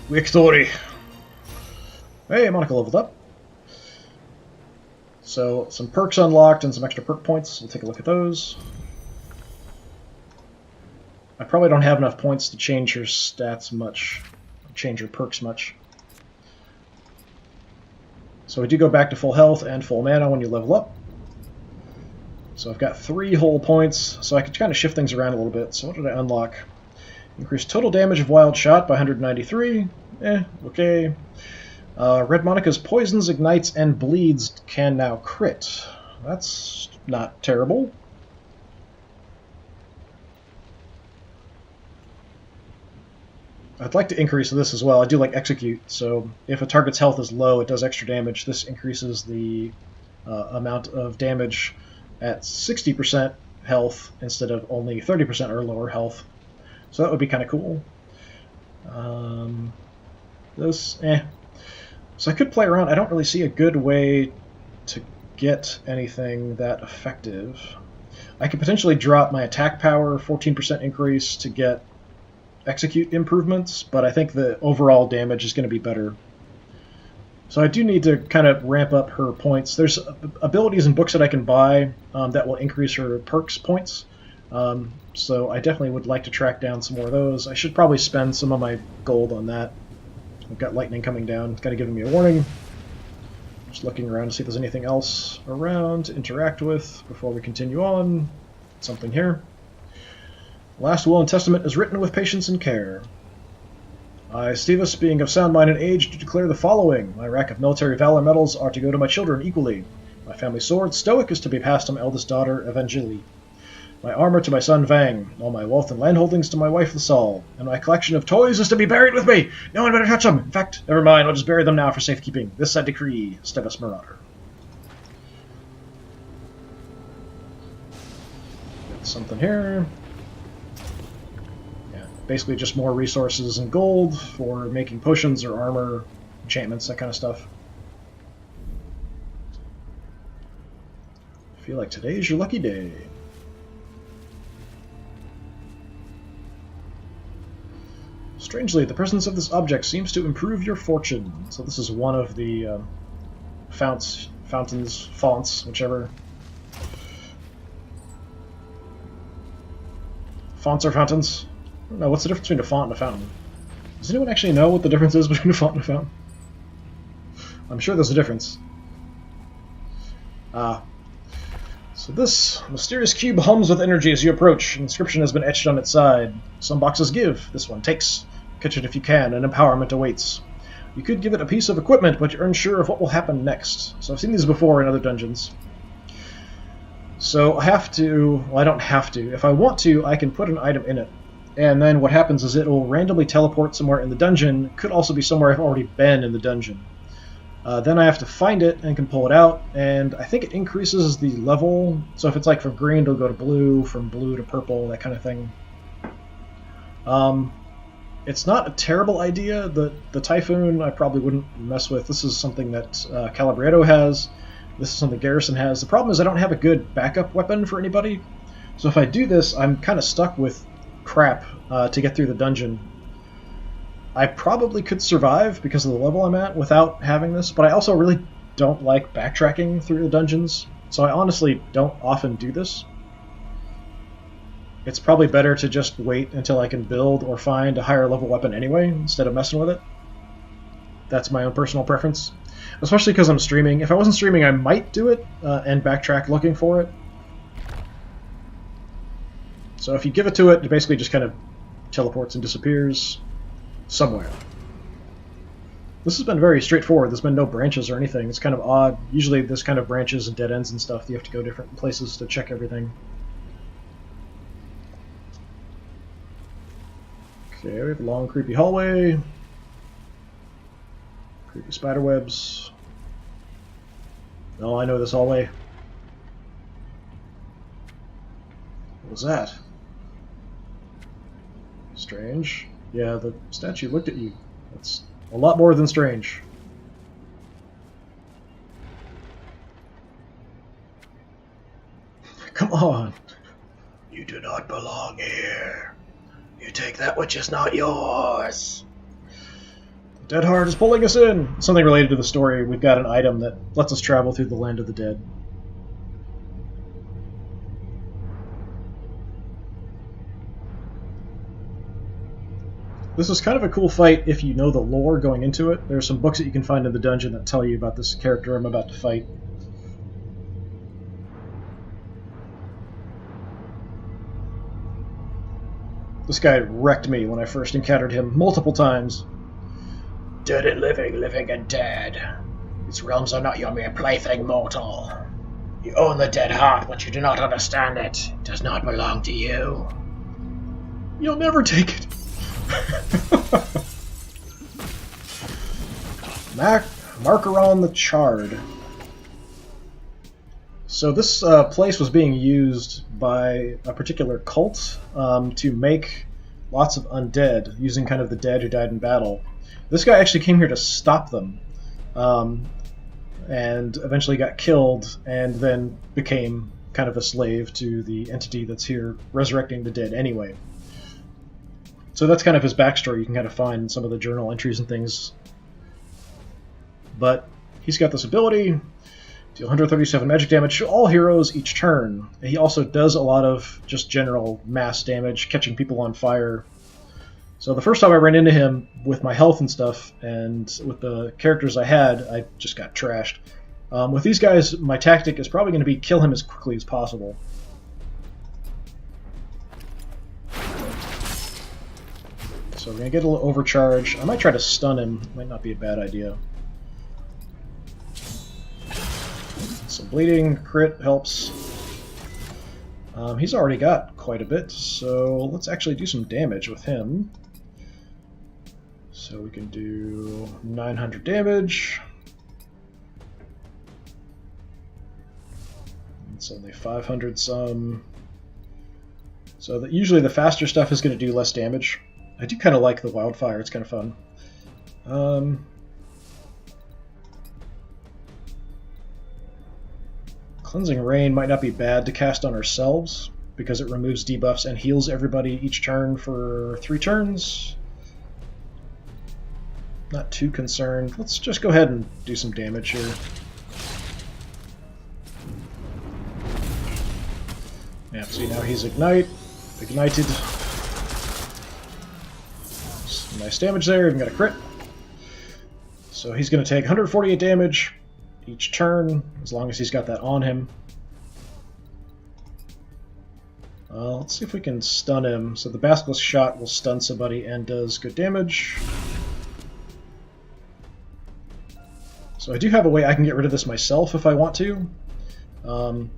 Victory! Hey, Monica leveled up. So, some perks unlocked and some extra perk points. We'll take a look at those. I probably don't have enough points to change her stats much, change her perks much. So we do go back to full health and full mana when you level up. So I've got 3 whole points, so I could kind of shift things around a little bit. So what did I unlock? Increase total damage of wild shot by 193. Okay. Red Monica's poisons, ignites, and bleeds can now crit. That's not terrible. I'd like to increase this as well. I do like execute, so if a target's health is low, it does extra damage. This increases the amount of damage at 60% health instead of only 30% or lower health. So that would be kind of cool. So I could play around. I don't really see a good way to get anything that effective. I could potentially drop my attack power 14% increase to get execute improvements, but I think the overall damage is going to be better. So I do need to kind of ramp up her points. There's abilities and books that I can buy that will increase her perks points. So I definitely would like to track down some more of those. I should probably spend some of my gold on that. I've got lightning coming down. It's kind of giving me a warning. Just looking around to see if there's anything else around to interact with before we continue on. Something here. Last will and testament is written with patience and care. I, Stevus, being of sound mind and age, do declare the following. My rack of military valor medals are to go to my children equally. My family sword, Stoic, is to be passed to my eldest daughter, Evangeli. My armor to my son, Vang. All my wealth and landholdings to my wife, Lasal. And my collection of toys is to be buried with me. No one better touch them. In fact, never mind, I'll just bury them now for safekeeping. This I decree, Stevus Marauder. Got something here. Basically just more resources and gold for making potions or armor, enchantments, that kind of stuff. I feel like today is your lucky day. Strangely, the presence of this object seems to improve your fortune. So this is one of the fonts, whichever. Fonts or fountains? I don't know, what's the difference between a font and a fountain? Does anyone actually know what the difference is between a font and a fountain? I'm sure there's a difference. So this mysterious cube hums with energy as you approach. An inscription has been etched on its side. Some boxes give, this one takes. Catch it if you can, and empowerment awaits. You could give it a piece of equipment, but you're unsure of what will happen next. So I've seen these before in other dungeons. So I have to, well, I don't have to. If I want to, I can put an item in it. And then what happens is it will randomly teleport somewhere in the dungeon. Could also be somewhere I've already been in the dungeon. Then I have to find it and can pull it out, and I think it increases the level. So if it's like from green, it'll go to blue, from blue to purple, that kind of thing. It's not a terrible idea. The Typhoon I probably wouldn't mess with. This is something that Calabreto has. This is something Garrison has. The problem is I don't have a good backup weapon for anybody. So if I do this, I'm kind of stuck with crap to get through the dungeon. I probably could survive because of the level I'm at without having this, but I also really don't like backtracking through the dungeons, so I honestly don't often do this. It's probably better to just wait until I can build or find a higher level weapon anyway, instead of messing with it. That's my own personal preference. Especially because I'm streaming. If I wasn't streaming, I might do it and backtrack looking for it. So if you give it to it, it basically just kind of teleports and disappears somewhere. This has been very straightforward. There's been no branches or anything. It's kind of odd. Usually there's kind of branches and dead ends and stuff. You have to go different places to check everything. Okay, we have a long, creepy hallway. Creepy spider webs. Oh, I know this hallway. What was that? Strange. Yeah, the statue looked at you. That's a lot more than strange. Come on. You do not belong here. You take that which is not yours. The Dead Heart is pulling us in. Something related to the story. We've got an item that lets us travel through the land of the dead. This is kind of a cool fight if you know the lore going into it. There are some books that you can find in the dungeon that tell you about this character I'm about to fight. This guy wrecked me when I first encountered him multiple times. Dead and living, living and dead. These realms are not your mere plaything, mortal. You own the dead heart, but you do not understand it. It does not belong to you. You'll never take it. Markeron the Charred. So this place was being used by a particular cult to make lots of undead, using kind of the dead who died in battle. This guy actually came here to stop them, and eventually got killed, and then became kind of a slave to the entity that's here resurrecting the dead anyway. So that's kind of his backstory. You can kind of find some of the journal entries and things. But he's got this ability, deal 137 magic damage to all heroes each turn. And he also does a lot of just general mass damage, catching people on fire. So the first time I ran into him with my health and stuff, and with the characters I had, I just got trashed. With these guys, my tactic is probably going to be kill him as quickly as possible. So we're going to get a little overcharge. I might try to stun him. Might not be a bad idea. Some bleeding, crit helps. He's already got quite a bit, so let's actually do some damage with him. So we can do 900 damage. It's only 500 some. So that usually the faster stuff is going to do less damage. I do kind of like the wildfire, it's kind of fun. Cleansing Rain might not be bad to cast on ourselves, because it removes debuffs and heals everybody each turn for 3 turns. Not too concerned. Let's just go ahead and do some damage here. Yeah, see, now he's ignited. Some nice damage there, even got a crit. So he's going to take 148 damage each turn, as long as he's got that on him. Let's see if we can stun him. So the Basilisk shot will stun somebody and does good damage. So I do have a way I can get rid of this myself if I want to,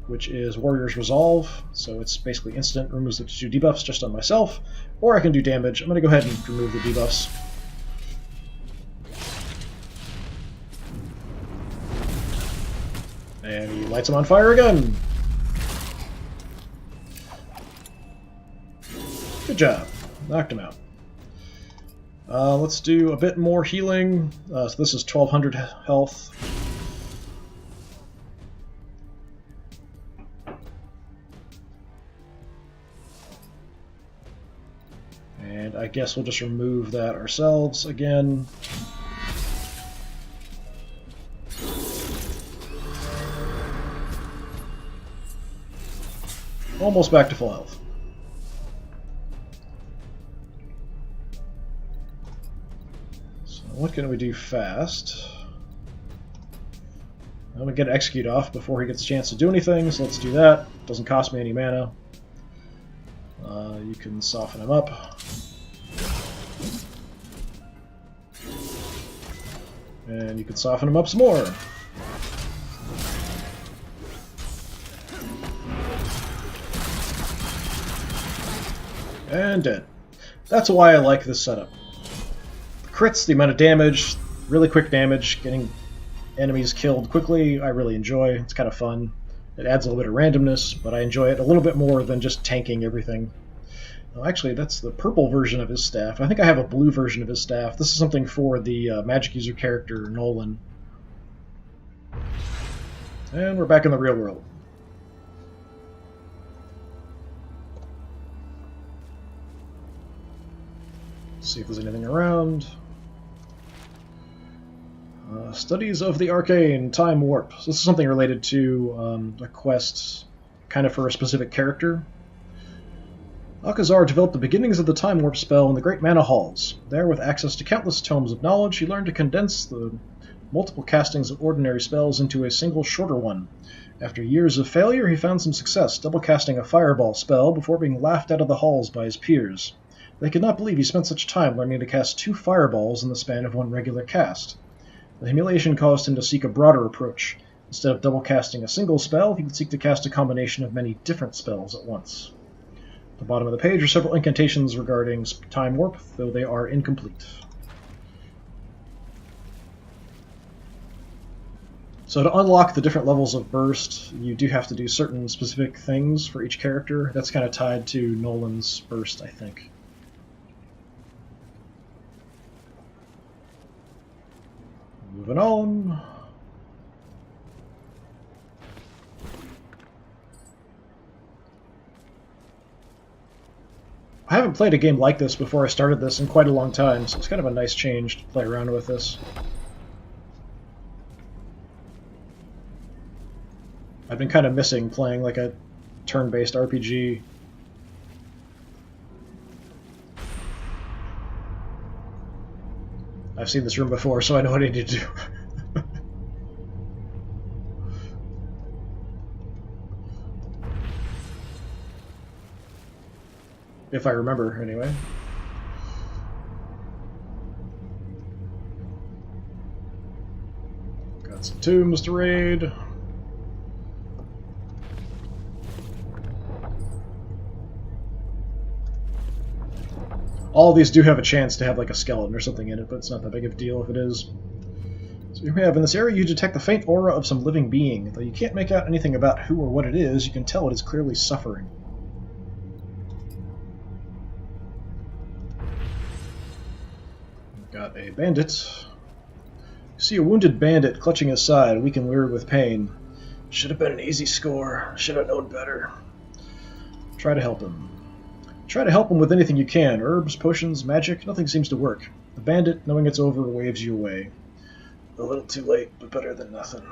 which is Warrior's Resolve. So it's basically instant, removes the 2 debuffs just on myself, or I can do damage. I'm going to go ahead and remove the debuffs. And he lights him on fire again. Good job. Knocked him out. Let's do a bit more healing. So this is 1200 health. And I guess we'll just remove that ourselves again. Almost back to full health. So what can we do fast? I'm going to get Execute off before he gets a chance to do anything, so let's do that. Doesn't cost me any mana. You can soften him up. And you can soften him up some more. And dead. That's why I like this setup. The crits, the amount of damage, really quick damage, getting enemies killed quickly, I really enjoy. It's kind of fun. It adds a little bit of randomness, but I enjoy it a little bit more than just tanking everything. Well, actually, that's the purple version of his staff. I think I have a blue version of his staff. This is something for the magic user character, Nolan. And we're back in the real world. See if there's anything around. Studies of the Arcane, Time Warp. So this is something related to a quest kind of for a specific character. Alcazar developed the beginnings of the Time Warp spell in the Great Mana Halls. There, with access to countless tomes of knowledge, he learned to condense the multiple castings of ordinary spells into a single shorter one. After years of failure, he found some success, double casting a fireball spell before being laughed out of the halls by his peers. They could not believe he spent such time learning to cast 2 fireballs in the span of one regular cast. The humiliation caused him to seek a broader approach. Instead of double casting a single spell, he would seek to cast a combination of many different spells at once. At the bottom of the page are several incantations regarding time warp, though they are incomplete. So to unlock the different levels of burst, you do have to do certain specific things for each character. That's kind of tied to Nolan's burst, I think. Moving on. I haven't played a game like this before I started this in quite a long time, so it's kind of a nice change to play around with this. I've been kind of missing playing like a turn-based RPG. I've seen this room before, so I know what I need to do. If I remember, anyway. Got some tombs to raid. All of these do have a chance to have like a skeleton or something in it, but it's not that big of a deal if it is. So here we have, in this area you detect the faint aura of some living being. Though you can't make out anything about who or what it is, you can tell it is clearly suffering. Got a bandit. You see a wounded bandit clutching his side, weak and weary with pain. Should have been an easy score. Should have known better. Try to help him. Try to help him with anything you can. Herbs, potions, magic, nothing seems to work. The bandit, knowing it's over, waves you away. A little too late, but better than nothing.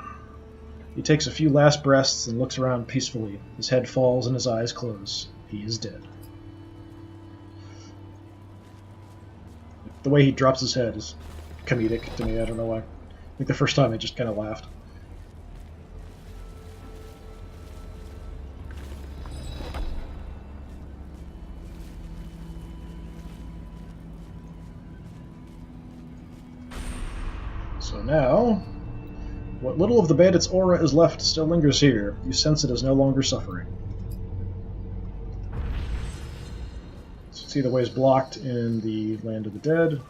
He takes a few last breaths and looks around peacefully. His head falls and his eyes close. He is dead. The way he drops his head is comedic to me. I don't know why. I think the first time I just kind of laughed. So now, what little of the bandit's aura is left still lingers here. You sense it is no longer suffering. See, the way is blocked in the Land of the Dead.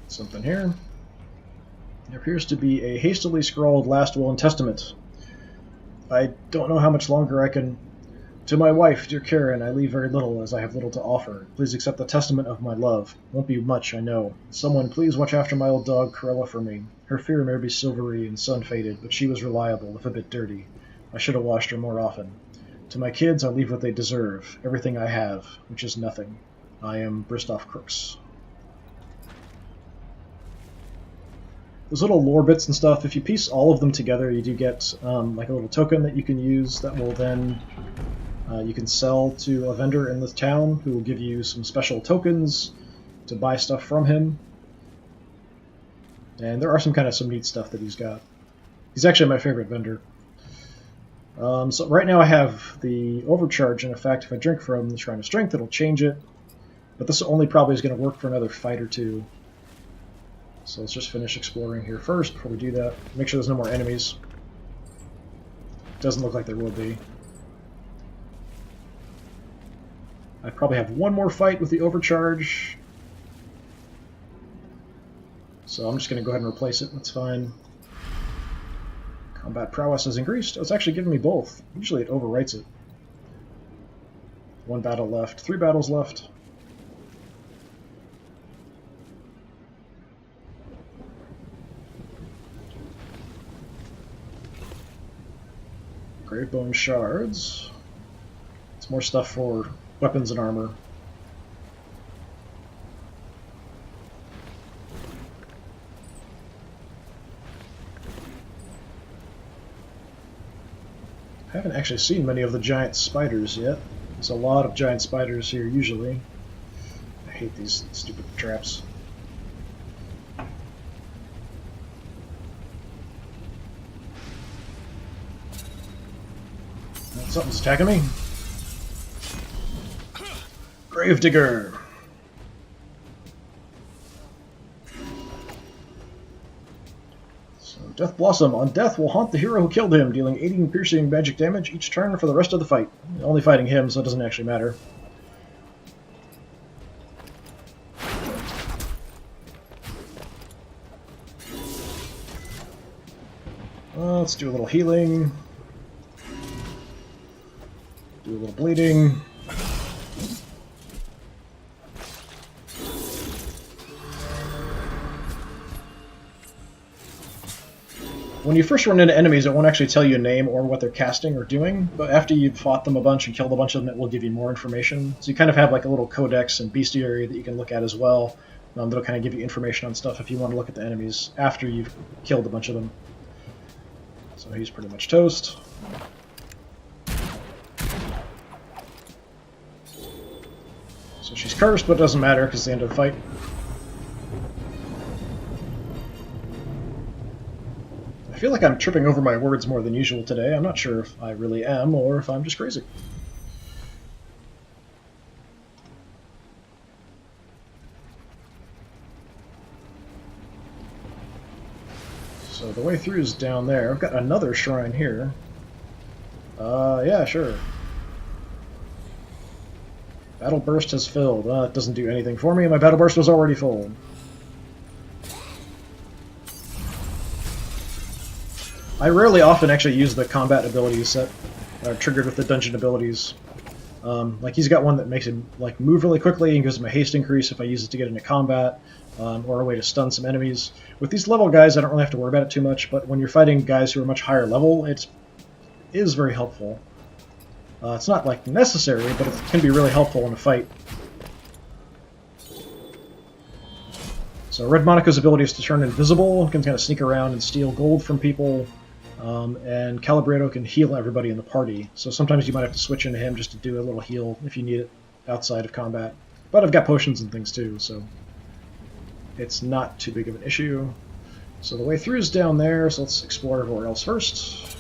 Something here. There appears to be a hastily scrawled last will and testament. I don't know how much longer I can... To my wife, dear Karen, I leave very little, as I have little to offer. Please accept the testament of my love. Won't be much, I know. Someone, please watch after my old dog, Corella, for me. Her fur may be silvery and sun-faded, but she was reliable, if a bit dirty. I should have washed her more often. To my kids, I leave what they deserve, everything I have, which is nothing. I am Bristoff Crooks. Those little lore bits and stuff, if you piece all of them together, you do get like a little token that you can use that will then... you can sell to a vendor in the town who will give you some special tokens to buy stuff from him. And there are some neat stuff that he's got. He's actually my favorite vendor. So right now I have the overcharge in effect. If I drink from the Shrine of Strength, it'll change it. But this only probably is going to work for another fight or two. So let's just finish exploring here first before we do that. Make sure there's no more enemies. Doesn't look like there will be. I probably have one more fight with the overcharge. So I'm just going to go ahead and replace it. That's fine. Combat prowess has increased. Oh, it's actually giving me both. Usually it overwrites it. 1 battle left. 3 battles left. Gravebone shards. It's more stuff for weapons and armor. I haven't actually seen many of the giant spiders yet. There's a lot of giant spiders here usually. I hate these stupid traps. Something's attacking me. Gravedigger. So Death Blossom. On death will haunt the hero who killed him, dealing 80 piercing magic damage each turn for the rest of the fight. Only fighting him, so it doesn't actually matter. Let's do a little healing. Do a little bleeding. When you first run into enemies, it won't actually tell you a name or what they're casting or doing, but after you've fought them a bunch and killed a bunch of them, it will give you more information. So you kind of have like a little codex and bestiary that you can look at as well. That'll kind of give you information on stuff if you want to look at the enemies after you've killed a bunch of them. So he's pretty much toast. So she's cursed, but it doesn't matter because it's the end of the fight. I feel like I'm tripping over my words more than usual today. I'm not sure if I really am or if I'm just crazy. So the way through is down there. I've got another shrine here. Yeah, sure. Battle Burst has filled. It doesn't do anything for me. My Battle Burst was already full. I rarely often actually use the combat abilities that are triggered with the dungeon abilities. Like he's got one that makes him like move really quickly and gives him a haste increase if I use it to get into combat, or a way to stun some enemies. With these level guys, I don't really have to worry about it too much, but when you're fighting guys who are much higher level, it is very helpful. It's not like necessary, but it can be really helpful in a fight. So Red Monica's ability is to turn invisible, can kind of sneak around and steal gold from people, and Calibretto can heal everybody in the party. So sometimes you might have to switch into him just to do a little heal if you need it outside of combat. But I've got potions and things too, so it's not too big of an issue. So the way through is down there, so let's explore everywhere else first.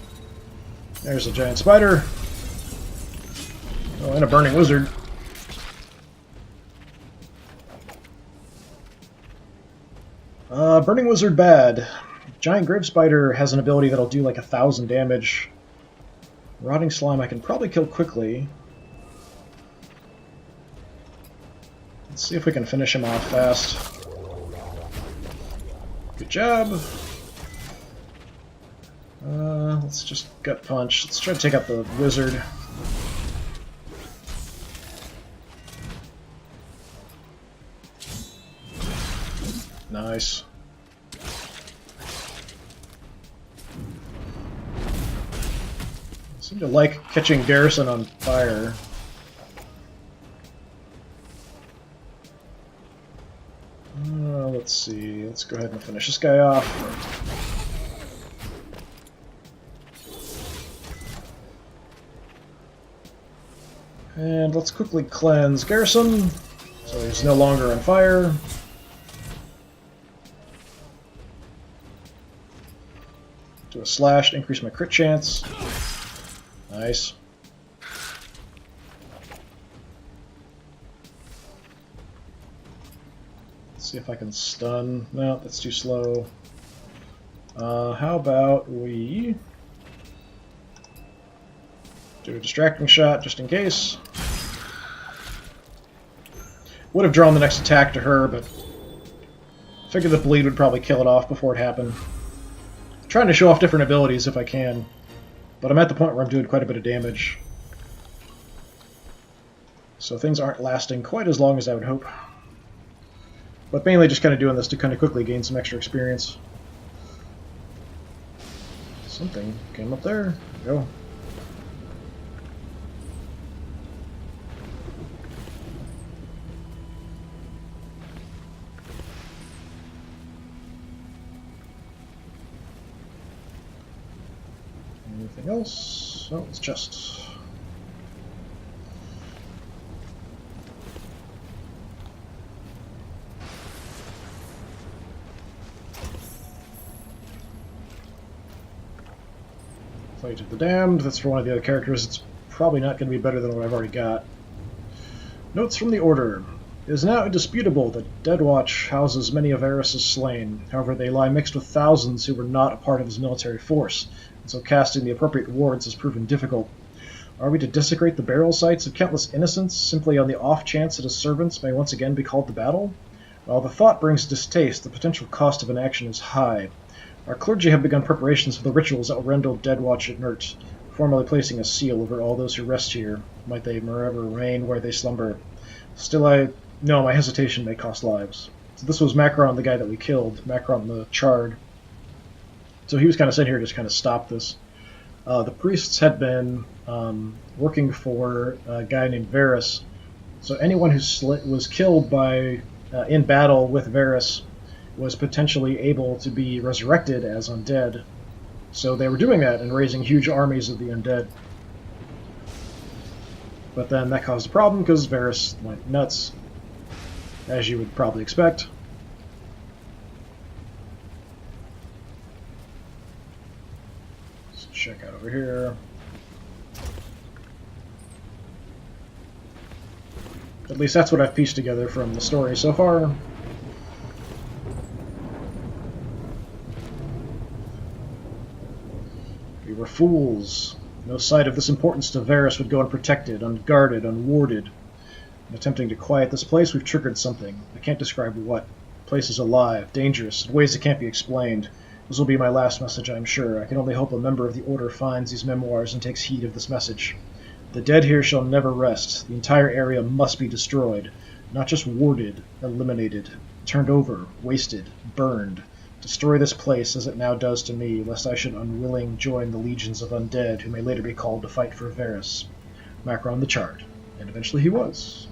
There's a giant spider. Oh, and a burning wizard. Burning wizard bad. Giant grave spider has an ability that'll do like 1,000 damage. Rotting slime I can probably kill quickly. Let's see if we can finish him off fast. Good job. Let's just gut punch. Let's try to take out the wizard. Nice. I seem to like catching Garrison on fire. Let's see. Let's go ahead and finish this guy off. And let's quickly cleanse Garrison, so he's no longer on fire. Do a slash to increase my crit chance. Nice. Let's see if I can stun. No, that's too slow. How about we do a distracting shot just in case. Would have drawn the next attack to her, but figured the bleed would probably kill it off before it happened. Trying to show off different abilities if I can, but I'm at the point where I'm doing quite a bit of damage. So things aren't lasting quite as long as I would hope. But mainly just kind of doing this to kind of quickly gain some extra experience. Something came up there. There we go. Anything else? Oh, it's just... Play to the Damned. That's for one of the other characters. It's probably not going to be better than what I've already got. Notes from the Order. It is now indisputable that Deadwatch houses many of Varys' slain. However, they lie mixed with thousands who were not a part of his military force, and so casting the appropriate wards has proven difficult. Are we to desecrate the burial sites of countless innocents simply on the off chance that his servants may once again be called to battle? While the thought brings distaste, the potential cost of inaction is high. Our clergy have begun preparations for the rituals that will render Deadwatch inert, formally placing a seal over all those who rest here. Might they forever remain where they slumber. Still, I know my hesitation may cost lives. So this was Macron, the guy that we killed, Macron the Charred. So he was kind of sent here to just kind of stop this. The priests had been working for a guy named Varys. So anyone who was killed by in battle with Varys was potentially able to be resurrected as undead. So they were doing that and raising huge armies of the undead. But then that caused a problem because Varys went nuts, as you would probably expect. Let's check out over here. At least that's what I've pieced together from the story so far. We were fools. No sight of this importance to Varys would go unprotected, unguarded, unwarded. In attempting to quiet this place, we've triggered something. I can't describe what. The place is alive, dangerous, in ways that can't be explained. This will be my last message, I'm sure. I can only hope a member of the Order finds these memoirs and takes heed of this message. The dead here shall never rest. The entire area must be destroyed. Not just warded, eliminated, turned over, wasted, burned. Destroy this place as it now does to me, lest I should unwilling join the legions of undead who may later be called to fight for Varys. Macron the Charred. And eventually he was.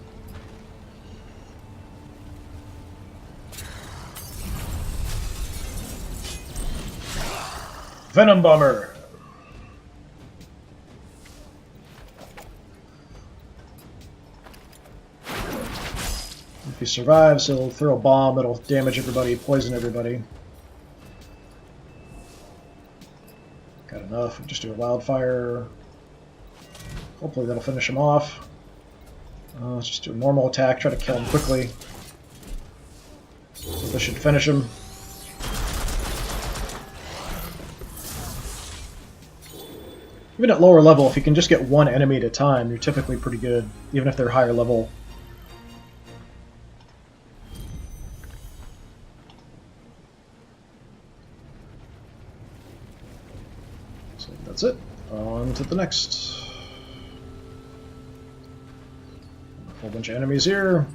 Venom Bomber! If he survives, he'll throw a bomb, it'll damage everybody, poison everybody. Got enough. Just do a wildfire. Hopefully that'll finish him off. Let's just do a normal attack, try to kill him quickly. So this should finish him. Even at lower level, if you can just get one enemy at a time, you're typically pretty good, even if they're higher level. So that's it. On to the next. A whole bunch of enemies here.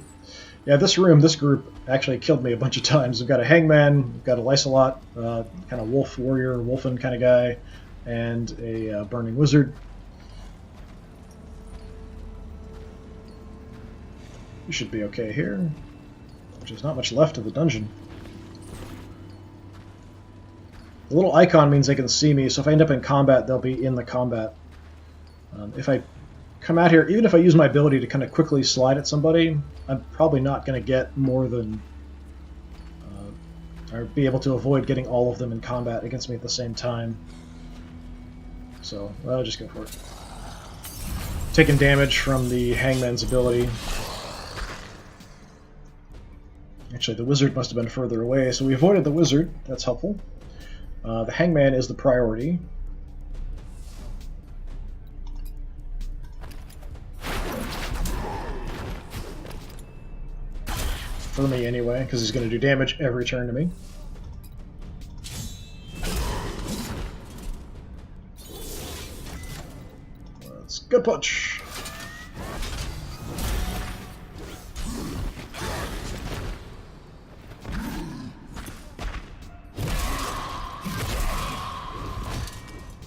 Yeah, this group actually killed me a bunch of times. We've got a Hangman, we've got a Lysolot, kind of wolf warrior, wolfen kind of guy, and a burning wizard. We should be okay here. Which is not much left of the dungeon. The little icon means they can see me, so if I end up in combat, they'll be in the combat. If I come out here, even if I use my ability to kind of quickly slide at somebody, I'm probably not going to get more than... or be able to avoid getting all of them in combat against me at the same time. So, I'll just go for it. Taking damage from the Hangman's ability. Actually, the wizard must have been further away, so we avoided the wizard. That's helpful. The Hangman is the priority. For me, anyway, because he's going to do damage every turn to me. Let's gut punch.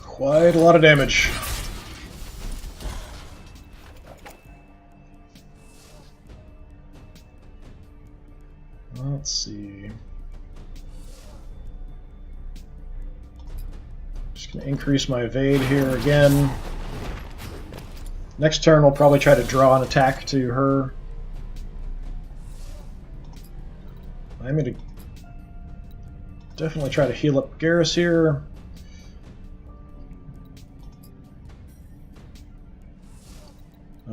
Quite a lot of damage. Let's see. Just going to increase my evade here again. Next turn, we'll probably try to draw an attack to her. I'm going to definitely try to heal up Garrus here.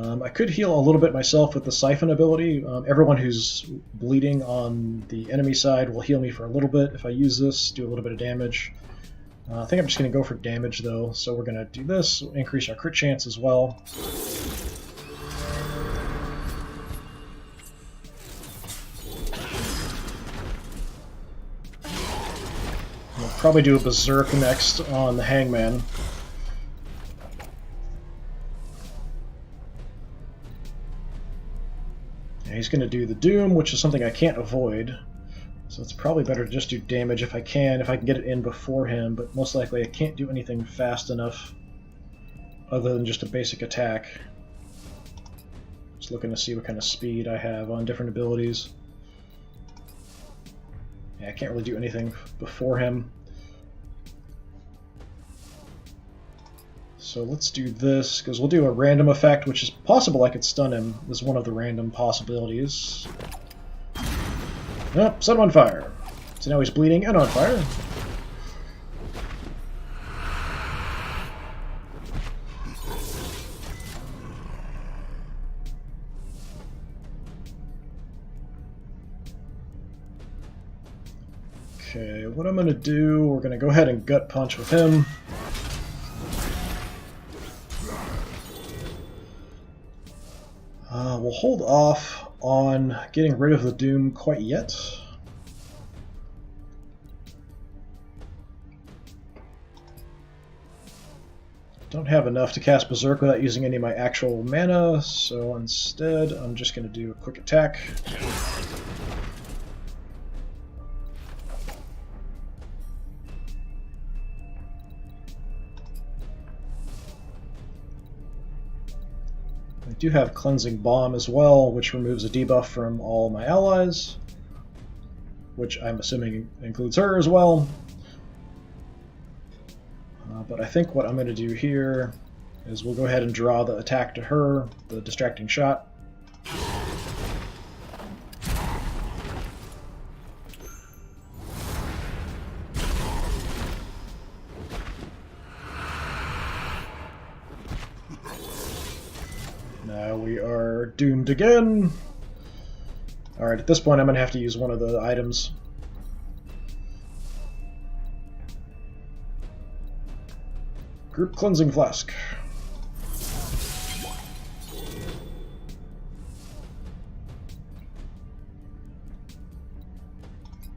I could heal a little bit myself with the Siphon ability. Everyone who's bleeding on the enemy side will heal me for a little bit if I use this, do a little bit of damage. I think I'm just going to go for damage though, so we're going to do this, increase our crit chance as well. We'll probably do a Berserk next on the Hangman. He's going to do the Doom, which is something I can't avoid. So it's probably better to just do damage if I can get it in before him, but most likely I can't do anything fast enough other than just a basic attack. Just looking to see what kind of speed I have on different abilities. Yeah, I can't really do anything before him. So let's do this, because we'll do a random effect, which is possible I could stun him. This is one of the random possibilities. Nope, set him on fire. So now he's bleeding and on fire. Okay, what I'm going to do, we're going to go ahead and gut punch with him. We'll hold off on getting rid of the Doom quite yet. Don't have enough to cast Berserk without using any of my actual mana, so instead I'm just going to do a quick attack. I do have Cleansing Bomb as well, which removes a debuff from all my allies, which I'm assuming includes her as well. But I think what I'm going to do here is we'll go ahead and draw the attack to her, the distracting shot. Now we are doomed again. Alright, at this point I'm going to have to use one of the items. Group Cleansing Flask.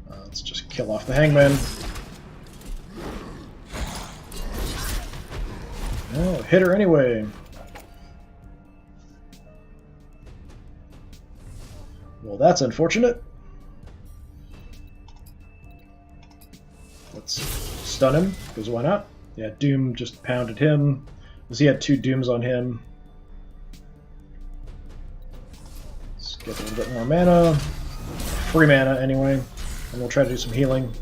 Let's just kill off the Hangman. Oh, hit her anyway. Well, that's unfortunate. Let's stun him, because why not? Yeah, Doom just pounded him, because he had 2 Dooms on him. Let's get a little bit more mana. Free mana, anyway. And we'll try to do some healing.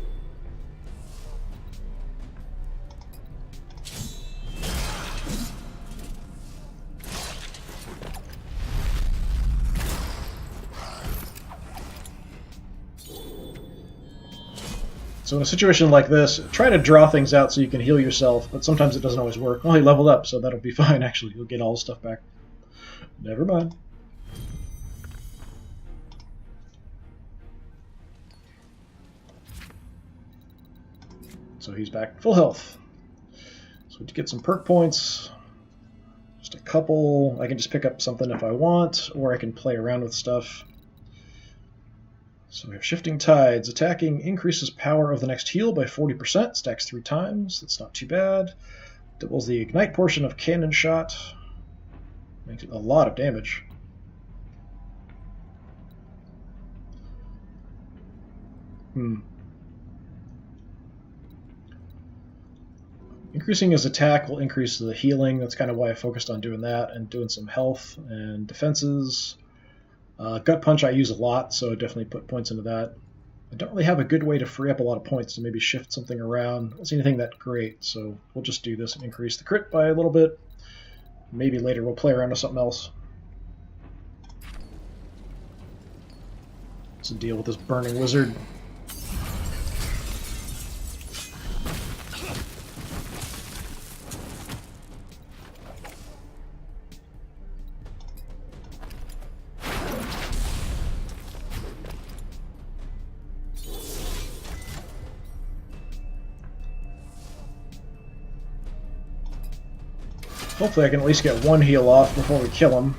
So in a situation like this, try to draw things out so you can heal yourself, but sometimes it doesn't always work. Oh, he leveled up, so that'll be fine, actually. You'll get all his stuff back. Never mind. So he's back full health. So to get some perk points, just a couple. I can just pick up something if I want, or I can play around with stuff. So we have Shifting Tides. Attacking increases power of the next heal by 40%. Stacks 3 times. That's not too bad. Doubles the ignite portion of Cannon Shot. Makes a lot of damage. Increasing his attack will increase the healing. That's kind of why I focused on doing that and doing some health and defenses. Gut Punch I use a lot, so I definitely put points into that. I don't really have a good way to free up a lot of points to maybe shift something around. I don't see anything that great, so we'll just do this and increase the crit by a little bit. Maybe later we'll play around with something else. Let's deal with this Burning Wizard. Hopefully I can at least get one heal off before we kill him.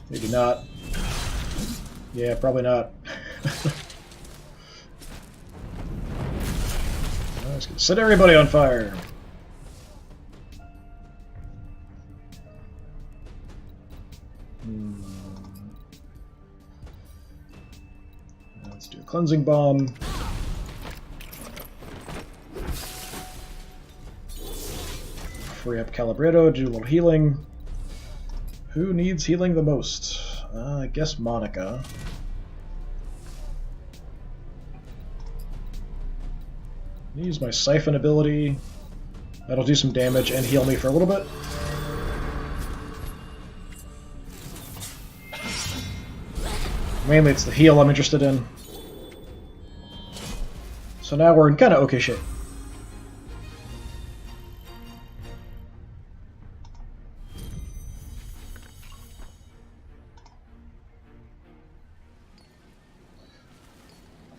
Maybe not. Yeah, probably not. Let's set everybody on fire. Let's do a cleansing bomb. Free up Calibretto, do a little healing. Who needs healing the most? I guess Monica. Use my Siphon ability. That'll do some damage and heal me for a little bit. Mainly it's the heal I'm interested in. So now we're in kind of okay shape.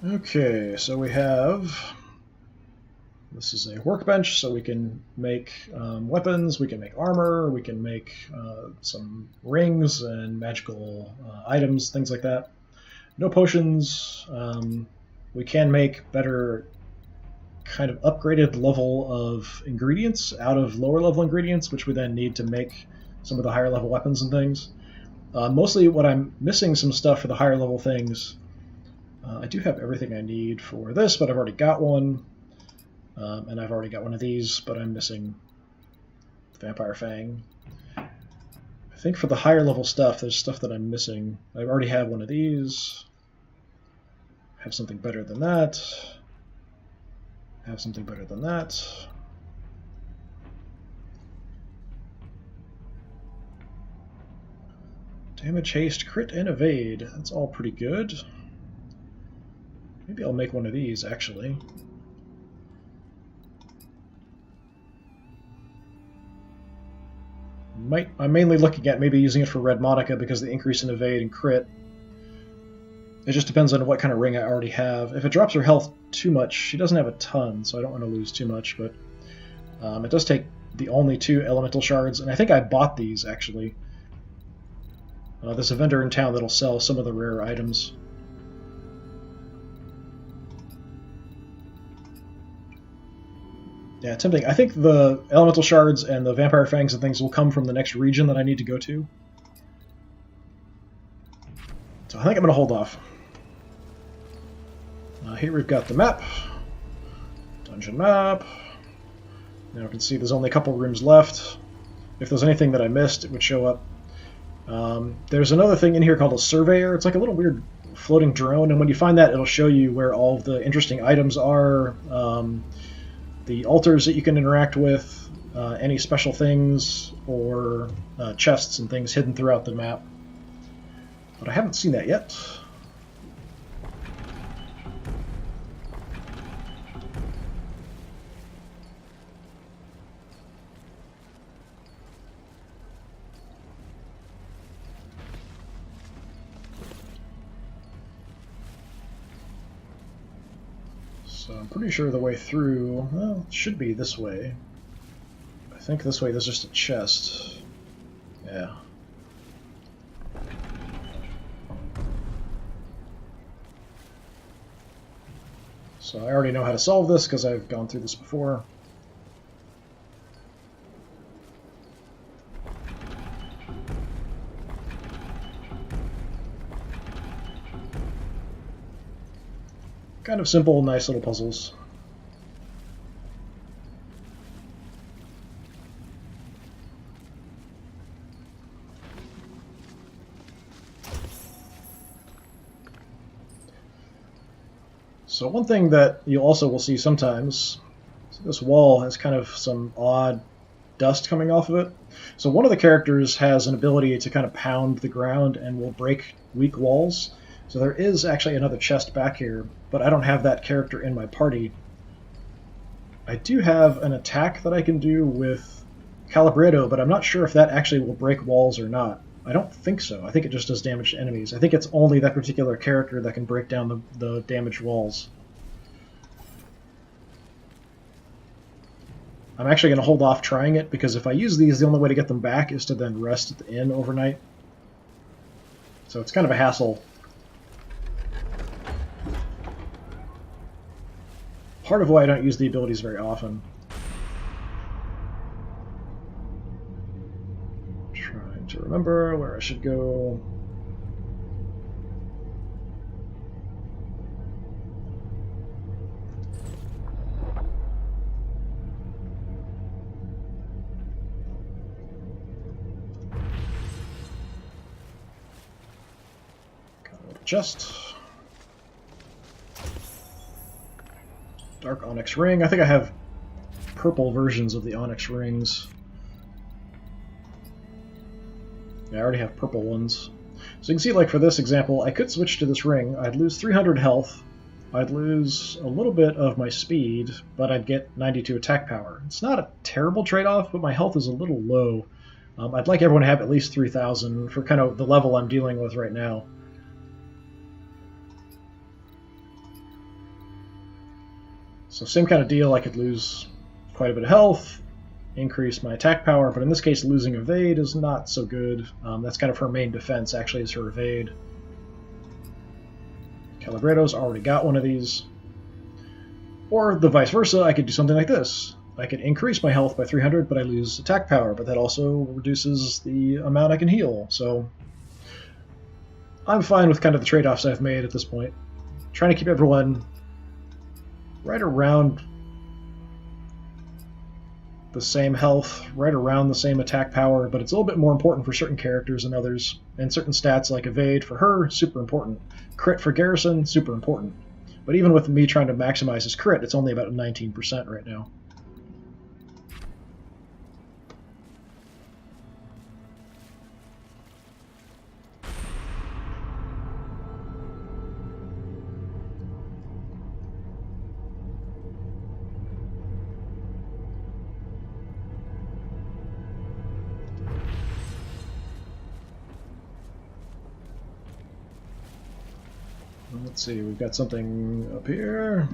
Okay, so we have... This is a workbench, so we can make weapons, we can make armor, we can make some rings and magical items, things like that. No potions. We can make better kind of upgraded level of ingredients out of lower level ingredients, which we then need to make some of the higher level weapons and things. Mostly what I'm missing some stuff for the higher level things. I do have everything I need for this, but I've already got one. And I've already got one of these, but I'm missing Vampire Fang. I think for the higher level stuff, there's stuff that I'm missing. I already have one of these. Have something better than that. Have something better than that. Damage, haste, crit, and evade. That's all pretty good. Maybe I'll make one of these, actually. I'm mainly looking at maybe using it for Red Monica because of the increase in evade and crit. It just depends on what kind of ring I already have. If it drops her health too much, she doesn't have a ton, so I don't want to lose too much, but it does take the only 2 elemental shards, and I think I bought these, actually. There's a vendor in town that'll sell some of the rare items. Yeah, tempting. I think the elemental shards and the vampire fangs and things will come from the next region that I need to go to. So I think I'm going to hold off. Here we've got the map. Dungeon map. Now you can see there's only a couple rooms left. If there's anything that I missed, it would show up. There's another thing in here called a surveyor. It's like a little weird floating drone, and when you find that, it'll show you where all of the interesting items are. The altars that you can interact with, any special things, or chests and things hidden throughout the map. But I haven't seen that yet. So I'm pretty sure the way through, well, it should be this way. I think this way there's just a chest. Yeah. So I already know how to solve this because I've gone through this before. Kind of simple, nice little puzzles. So one thing that you also will see sometimes, so this wall has kind of some odd dust coming off of it. So one of the characters has an ability to kind of pound the ground and will break weak walls. So there is actually another chest back here, but I don't have that character in my party. I do have an attack that I can do with Calibretto, but I'm not sure if that actually will break walls or not. I don't think so. I think it just does damage to enemies. I think it's only that particular character that can break down the damaged walls. I'm actually going to hold off trying it, because if I use these, the only way to get them back is to then rest at the inn overnight. So it's kind of a hassle. Part of why I don't use the abilities very often. Trying to remember where I should go. Just dark onyx ring. I think I have purple versions of the onyx rings. Yeah, I already have purple ones. So you can see, like for this example, I could switch to this ring. I'd lose 300 health. I'd lose a little bit of my speed, but I'd get 92 attack power. It's not a terrible trade-off, but my health is a little low. I'd like everyone to have at least 3,000 for kind of the level I'm dealing with right now. So same kind of deal, I could lose quite a bit of health, increase my attack power, but in this case losing evade is not so good. That's kind of her main defense, actually, is her evade. Calibrado's already got one of these. Or the vice versa, I could do something like this. I could increase my health by 300, but I lose attack power, but that also reduces the amount I can heal. So I'm fine with kind of the trade-offs I've made at this point. Trying to keep everyone right around the same health, right around the same attack power, but it's a little bit more important for certain characters than others, and certain stats like evade for her, super important. Crit for Garrison, super important. But even with me trying to maximize his crit, it's only about 19% right now. Let's see, we've got something up here.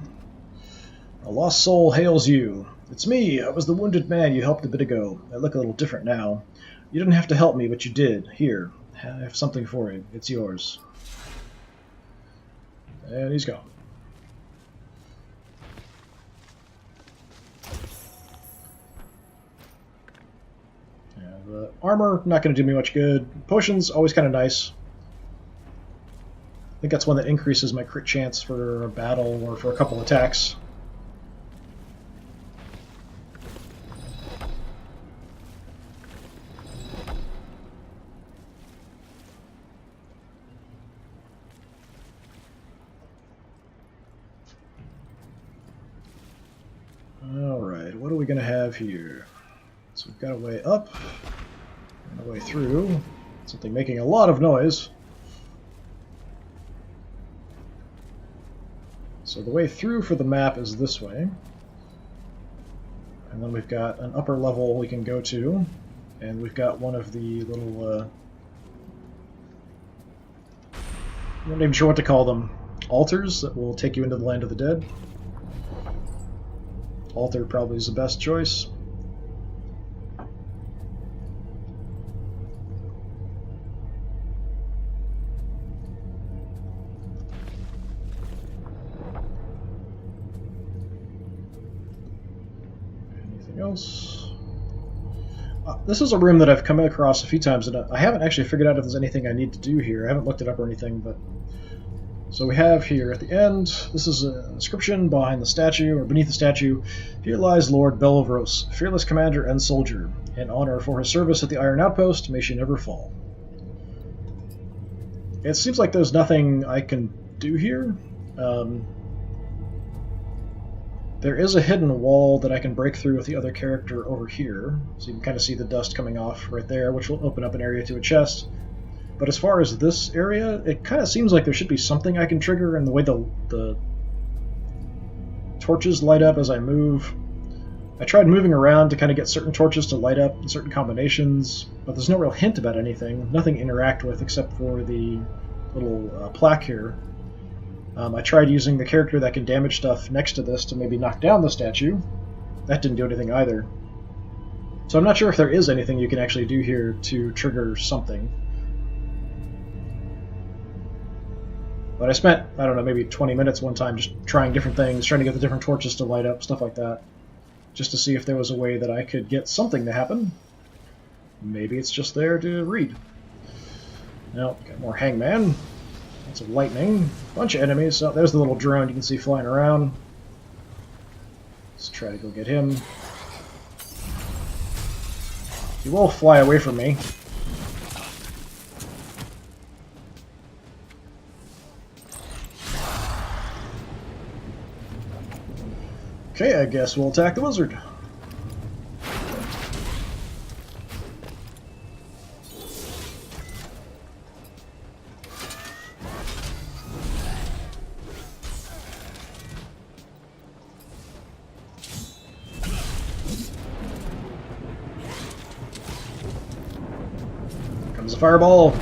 A lost soul hails you. It's me. I was the wounded man you helped a bit ago. I look a little different now. You didn't have to help me, but you did. Here, I have something for you. It's yours. And he's gone. Yeah, the armor, not going to do me much good. Potions, always kind of nice. I think that's one that increases my crit chance for a battle or for a couple attacks. Alright, what are we going to have here? So we've got a way up and a way through. Something making a lot of noise. So the way through for the map is this way. And then we've got an upper level we can go to. And we've got one of the little... I'm not even sure what to call them. Altars that will take you into the land of the dead. Altar probably is the best choice. Else. This is a room that I've come across a few times, and I haven't actually figured out if there's anything I need to do here. I haven't looked it up or anything, but... So we have here at the end, this is an inscription behind the statue, or beneath the statue. Here lies Lord Belvros, fearless commander and soldier. In honor for his service at the Iron Outpost, may she never fall. It seems like there's nothing I can do here. There is a hidden wall that I can break through with the other character over here, so you can kind of see the dust coming off right there, which will open up an area to a chest. But as far as this area, it kind of seems like there should be something I can trigger in the way the torches light up as I move. I tried moving around to kind of get certain torches to light up in certain combinations, but there's no real hint about anything, nothing to interact with except for the little plaque here. I tried using the character that can damage stuff next to this to maybe knock down the statue, That didn't do anything either. So I'm not sure if there is anything you can actually do here to trigger something. But I spent, I don't know, maybe 20 minutes one time just trying different things, trying to get the different torches to light up, stuff like that. Just to see if there was a way that I could get something to happen. Maybe it's just there to read. Now, got more hangman. Lots of lightning. Bunch of enemies. So there's the little drone you can see flying around. Let's try to go get him. He will fly away from me. Okay, I guess we'll attack the wizard. Here comes a fireball.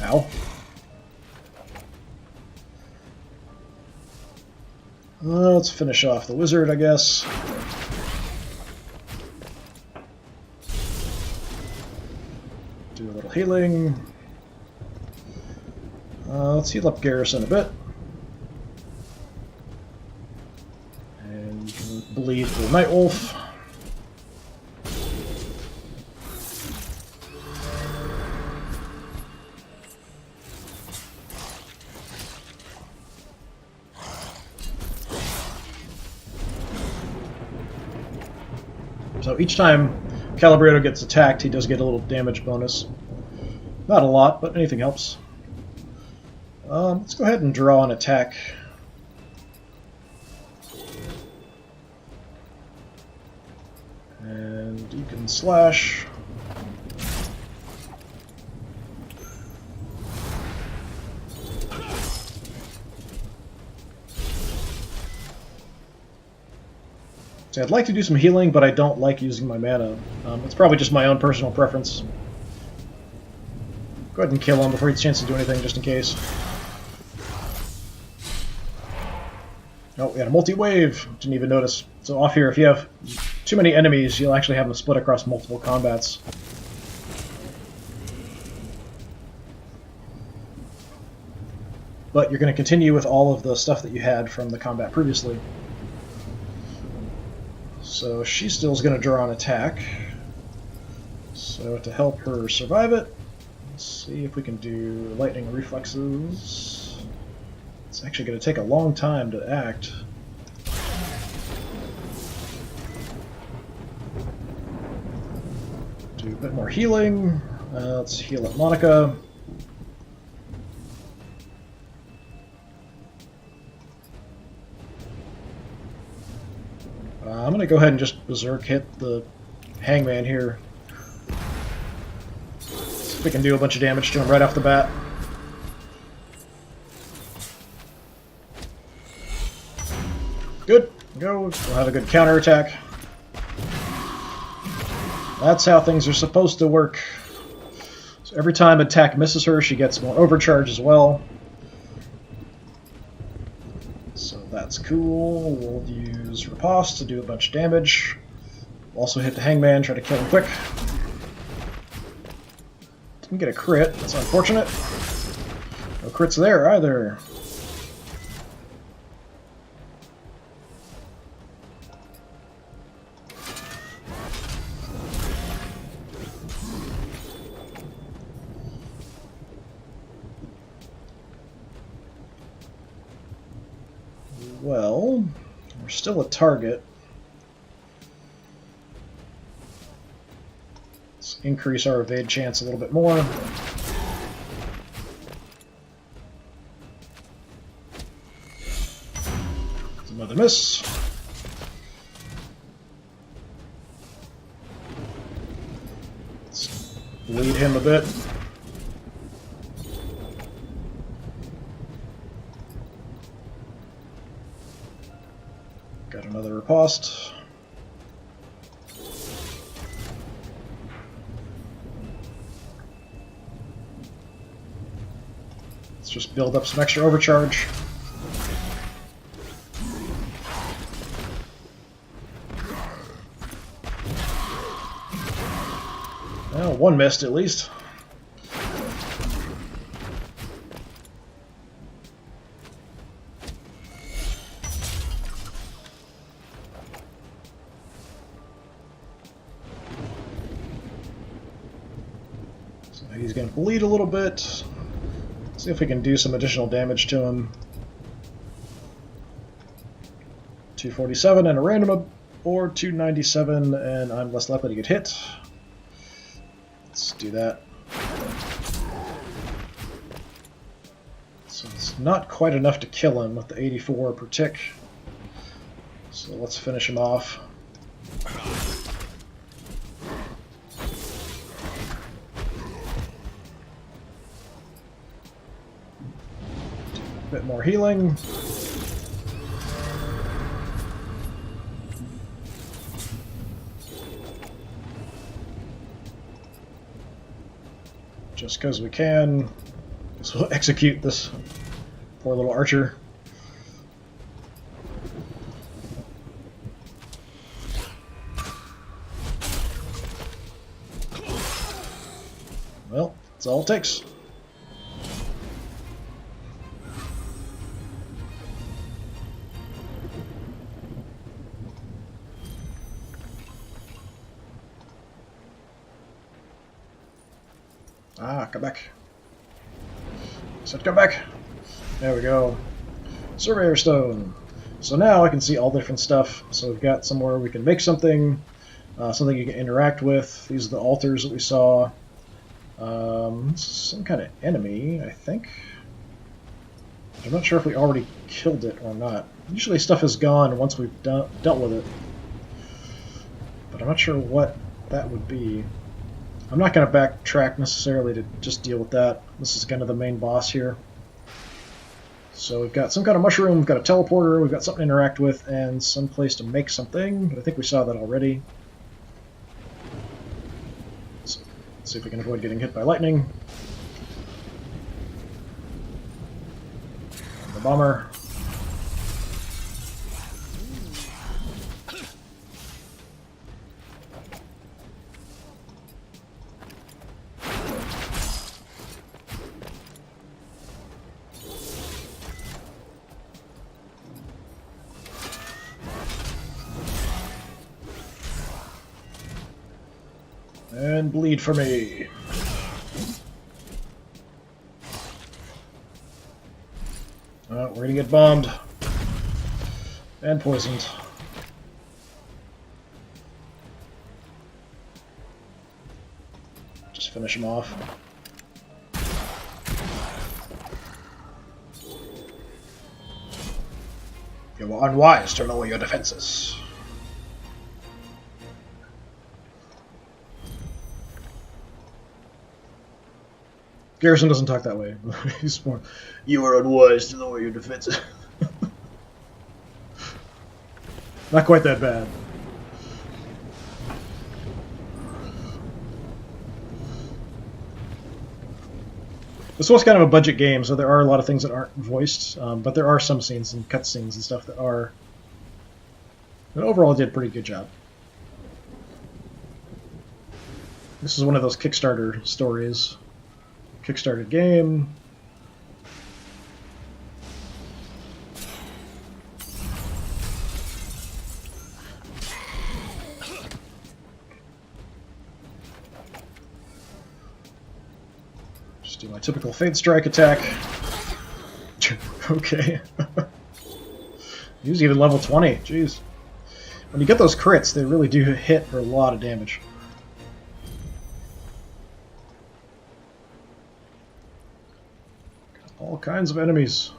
Ow. Let's finish off the wizard, I guess. Do a little healing. Let's heal up Garrison a bit. And you can bleed the Nightwolf. So each time Calibrato gets attacked, he does get a little damage bonus. Not a lot, but anything helps. Let's go ahead and draw an attack. And you can slash. See, I'd like to do some healing, but I don't like using my mana. It's probably just my own personal preference. Go ahead and kill him before he gets a chance to do anything, just in case. Oh, we had a multi-wave. Didn't even notice. So off here, if you have too many enemies, you'll actually have them split across multiple combats. But you're going to continue with all of the stuff that you had from the combat previously. So she still is going to draw an attack. So to help her survive it, let's see if we can do lightning reflexes. It's actually going to take a long time to act. Do a bit more healing. Let's heal up Monica. I'm going to go ahead and just Berserk hit the Hangman here. See if we can do a bunch of damage to him right off the bat. Good. Go. We'll have a good counterattack. That's how things are supposed to work. So every time an attack misses her, she gets more overcharge as well. So that's cool. We'll use Riposte to do a bunch of damage. We'll also hit the Hangman, try to kill him quick. Didn't get a crit. That's unfortunate. No crits there either. Well, we're still a target. Let's increase our evade chance a little bit more. It's another miss. Let's bleed him a bit. Got another riposte. Let's just build up some extra overcharge. one missed at least. So he's going to bleed a little bit. See if we can do some additional damage to him. 247 and a random, or 297 and I'm less likely to get hit. Let's do that. So it's not quite enough to kill him with the 84 per tick. So let's finish him off. A bit more healing. Just because we can, guess we'll execute this poor little archer. Well, that's all it takes. Ah, come back. Said come back. There we go. Surveyor Stone. So now I can see all the different stuff. So we've got somewhere we can make something, something you can interact with. These are the altars that we saw. Some kind of enemy, I think. I'm not sure if we already killed it or not. Usually stuff is gone once we've dealt with it. But I'm not sure what that would be. I'm not going to backtrack necessarily to just deal with that. This is kind of the main boss here. So we've got some kind of mushroom, we've got a teleporter, we've got something to interact with, and some place to make something. I think we saw that already. So let's see if we can avoid getting hit by lightning. And the bomber. And bleed for me. We're gonna get bombed. And poisoned. Just finish him off. You were unwise to lower your defenses. Garrison doesn't talk that way. He's more, you are unwise to lower your defenses. Not quite that bad. This was kind of a budget game, so there are a lot of things that aren't voiced, but there are some scenes and cutscenes and stuff that are. But overall, it did a pretty good job. This is one of those Kickstarter stories. Kickstarted game. Just do my typical Fade Strike attack. Okay. He was even level 20. Jeez. When you get those crits, they really do hit for a lot of damage. All kinds of enemies.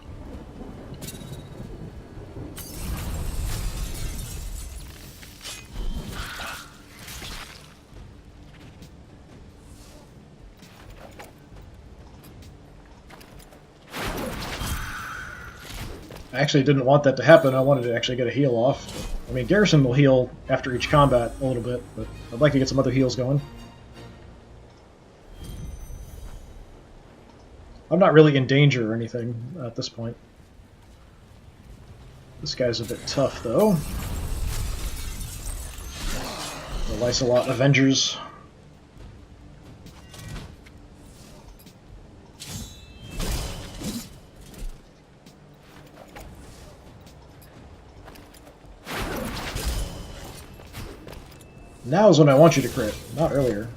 I actually didn't want that to happen. I wanted to actually get a heal off. I mean, Garrison will heal after each combat a little bit, but I'd like to get some other heals going. I'm not really in danger or anything at this point. This guy's a bit tough, though. The Lysolot Avengers. Now's when I want you to crit, not earlier.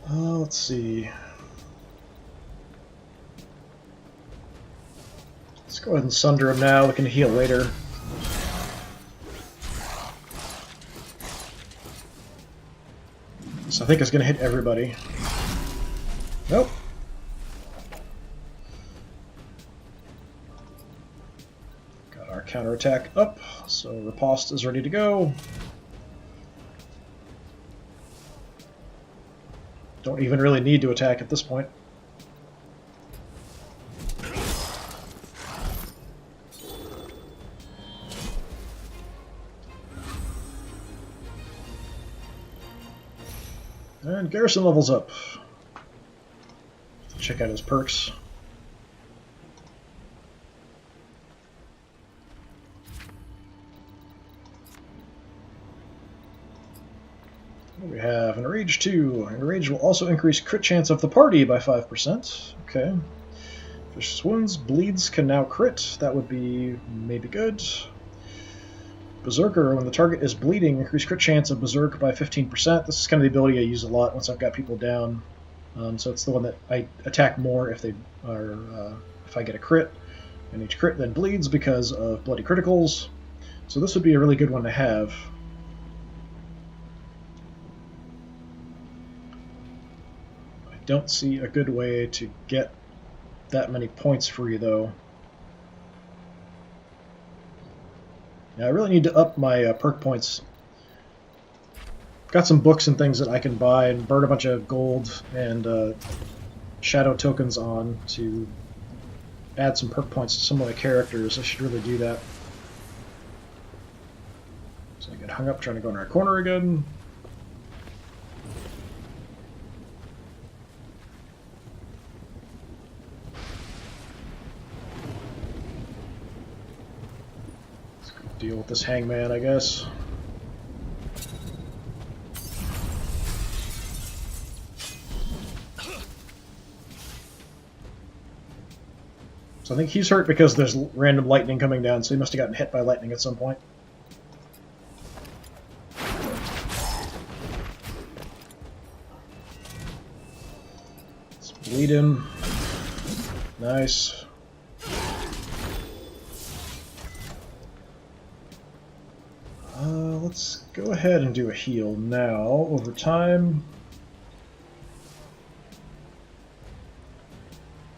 Let's see. Let's go ahead and sunder him now. We can heal later. So I think it's going to hit everybody. Nope. Got our counterattack up, so Riposte is ready to go. Don't even really need to attack at this point. And Garrison levels up. Check out his perks. We have Enrage 2. Enrage will also increase crit chance of the party by 5%. Okay. Vicious Wounds. Bleeds can now crit. That would be maybe good. Berserker, when the target is bleeding, increase crit chance of Berserk by 15%. This is kind of the ability I use a lot once I've got people down. So it's the one that I attack more if they are if I get a crit, and each crit then bleeds because of bloody criticals. So this would be a really good one to have. I don't see a good way to get that many points free though. Yeah, I really need to up my perk points. Got some books and things that I can buy and burn a bunch of gold and shadow tokens on to add some perk points to some of my characters. I should really do that. So I get hung up trying to go in our corner again. Let's go deal with this hangman, I guess. So I think he's hurt because there's random lightning coming down, so he must have gotten hit by lightning at some point. Let's bleed him. Nice. Let's go ahead and do a heal now over time.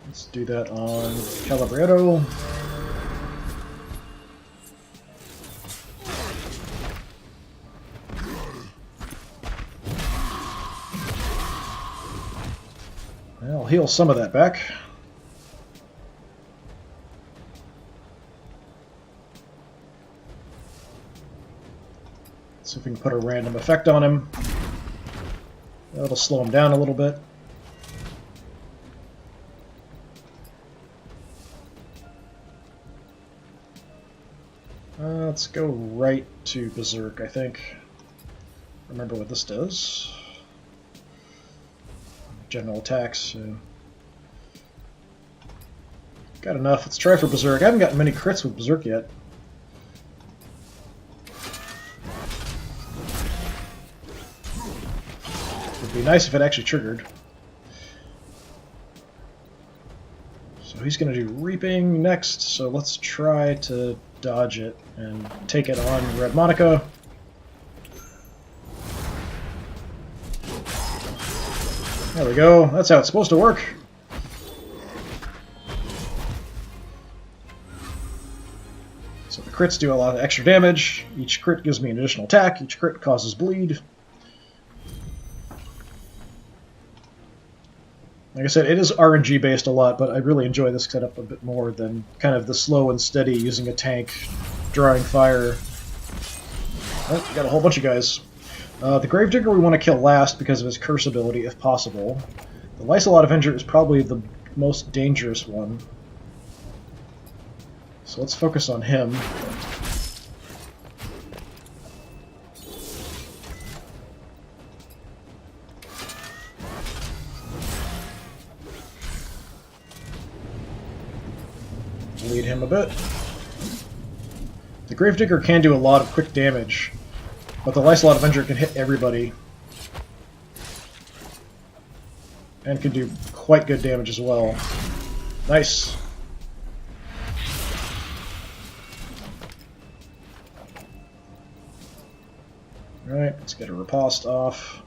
Let's do that on Calabrero. I'll heal some of that back. See if we can put a random effect on him. That'll slow him down a little bit. Let's go right to Berserk, I think. Remember what this does. General attacks. So. Got enough. Let's try for Berserk. I haven't gotten many crits with Berserk yet. Would be nice if it actually triggered. So he's going to do Reaping next, so let's try to dodge it and take it on Red Monica. There we go. That's how it's supposed to work. So the crits do a lot of extra damage. Each crit gives me an additional attack. Each crit causes bleed. Like I said, it is RNG based a lot, but I really enjoy this setup a bit more than kind of the slow and steady using a tank, drawing fire. Oh, we got a whole bunch of guys. The Gravedigger we want to kill last because of his curse ability, if possible. The Lysolot Avenger is probably the most dangerous one. So let's focus on him. Lead him a bit. The Gravedigger can do a lot of quick damage. But the Lysolot Avenger can hit everybody. And can do quite good damage as well. Nice. Alright, let's get a riposte off.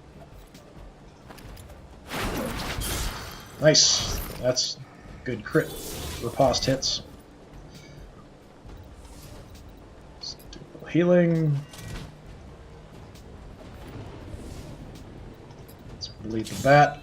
Nice. That's good crit riposte hits. Let's do a little healing. Let's bleed the bat.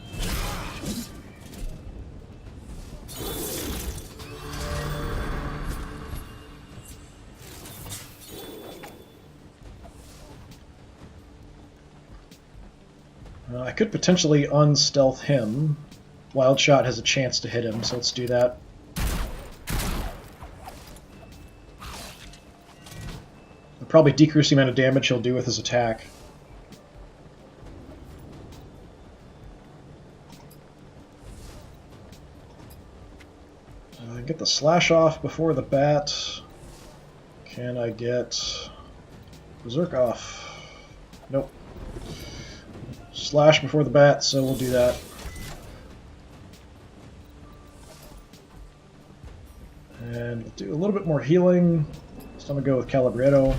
I could potentially unstealth him. Wild Shot has a chance to hit him, so let's do that. It'll probably decrease the amount of damage he'll do with his attack. Get the slash off before the bat. Can I get Berserk off? Nope. Slash before the bat, so we'll do that. And we'll do a little bit more healing. So I'm going to go with Calibretto.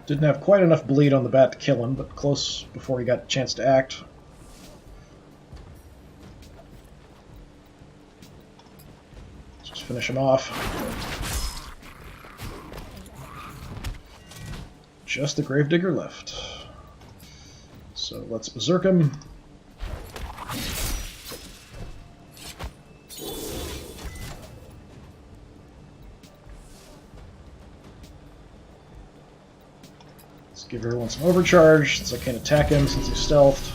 Didn't have quite enough bleed on the bat to kill him, but close before he got a chance to act. Let's just finish him off. Just the Gravedigger left. So let's Berserk him. Give everyone some overcharge, since I can't attack him since he's stealthed.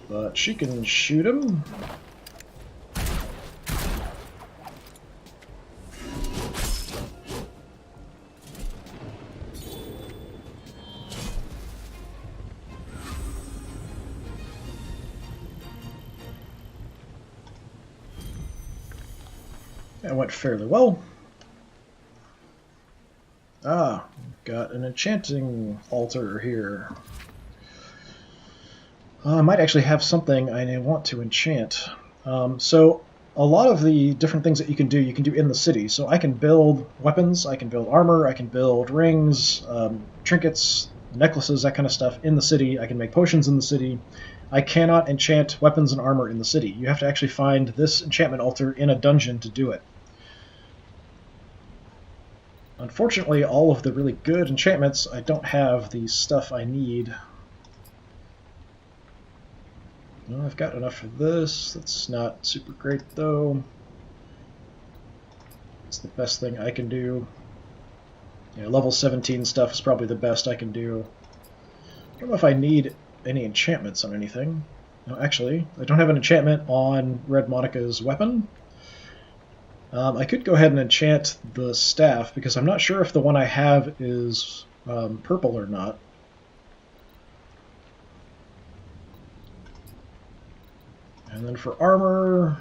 But she can shoot him. That went fairly well. Ah, got an enchanting altar here. I might actually have something I want to enchant. So a lot of the different things that you can do in the city. So I can build weapons, I can build armor, I can build rings, trinkets, necklaces, that kind of stuff in the city. I can make potions in the city. I cannot enchant weapons and armor in the city. You have to actually find this enchantment altar in a dungeon to do it. Unfortunately, all of the really good enchantments, I don't have the stuff I need. No, I've got enough for this. That's not super great, though. It's the best thing I can do. Yeah, level 17 stuff is probably the best I can do. I don't know if I need any enchantments on anything. No, actually, I don't have an enchantment on Red Monica's weapon. I could go ahead and enchant the staff, because I'm not sure if the one I have is purple or not. And then for armor,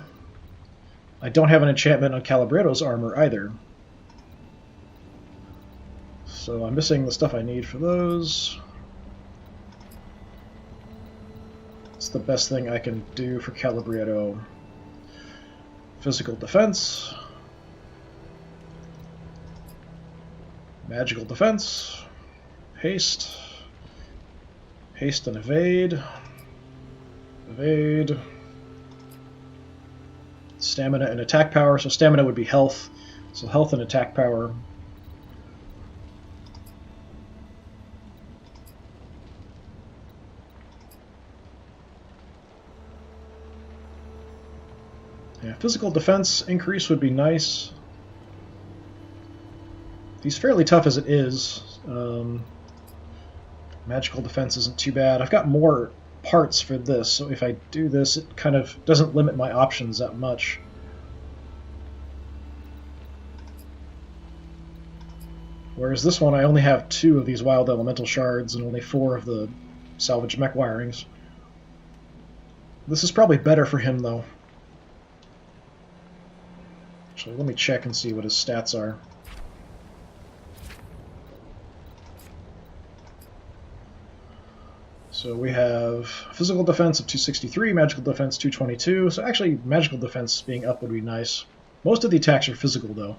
I don't have an enchantment on Calibretto's armor either. So I'm missing the stuff I need for those. It's the best thing I can do for Calibretto. Physical defense. Magical defense. Haste. Haste and evade. Evade. Stamina and attack power. So stamina would be health. So health and attack power. Yeah, physical defense increase would be nice. He's fairly tough as it is. Magical defense isn't too bad. I've got more parts for this, so if I do this, it kind of doesn't limit my options that much. Whereas this one, I only have 2 of these wild elemental shards and only 4 of the salvage mech wirings. This is probably better for him, though. Actually, let me check and see what his stats are. So we have physical defense of 263, magical defense 222. So actually, magical defense being up would be nice. Most of the attacks are physical, though.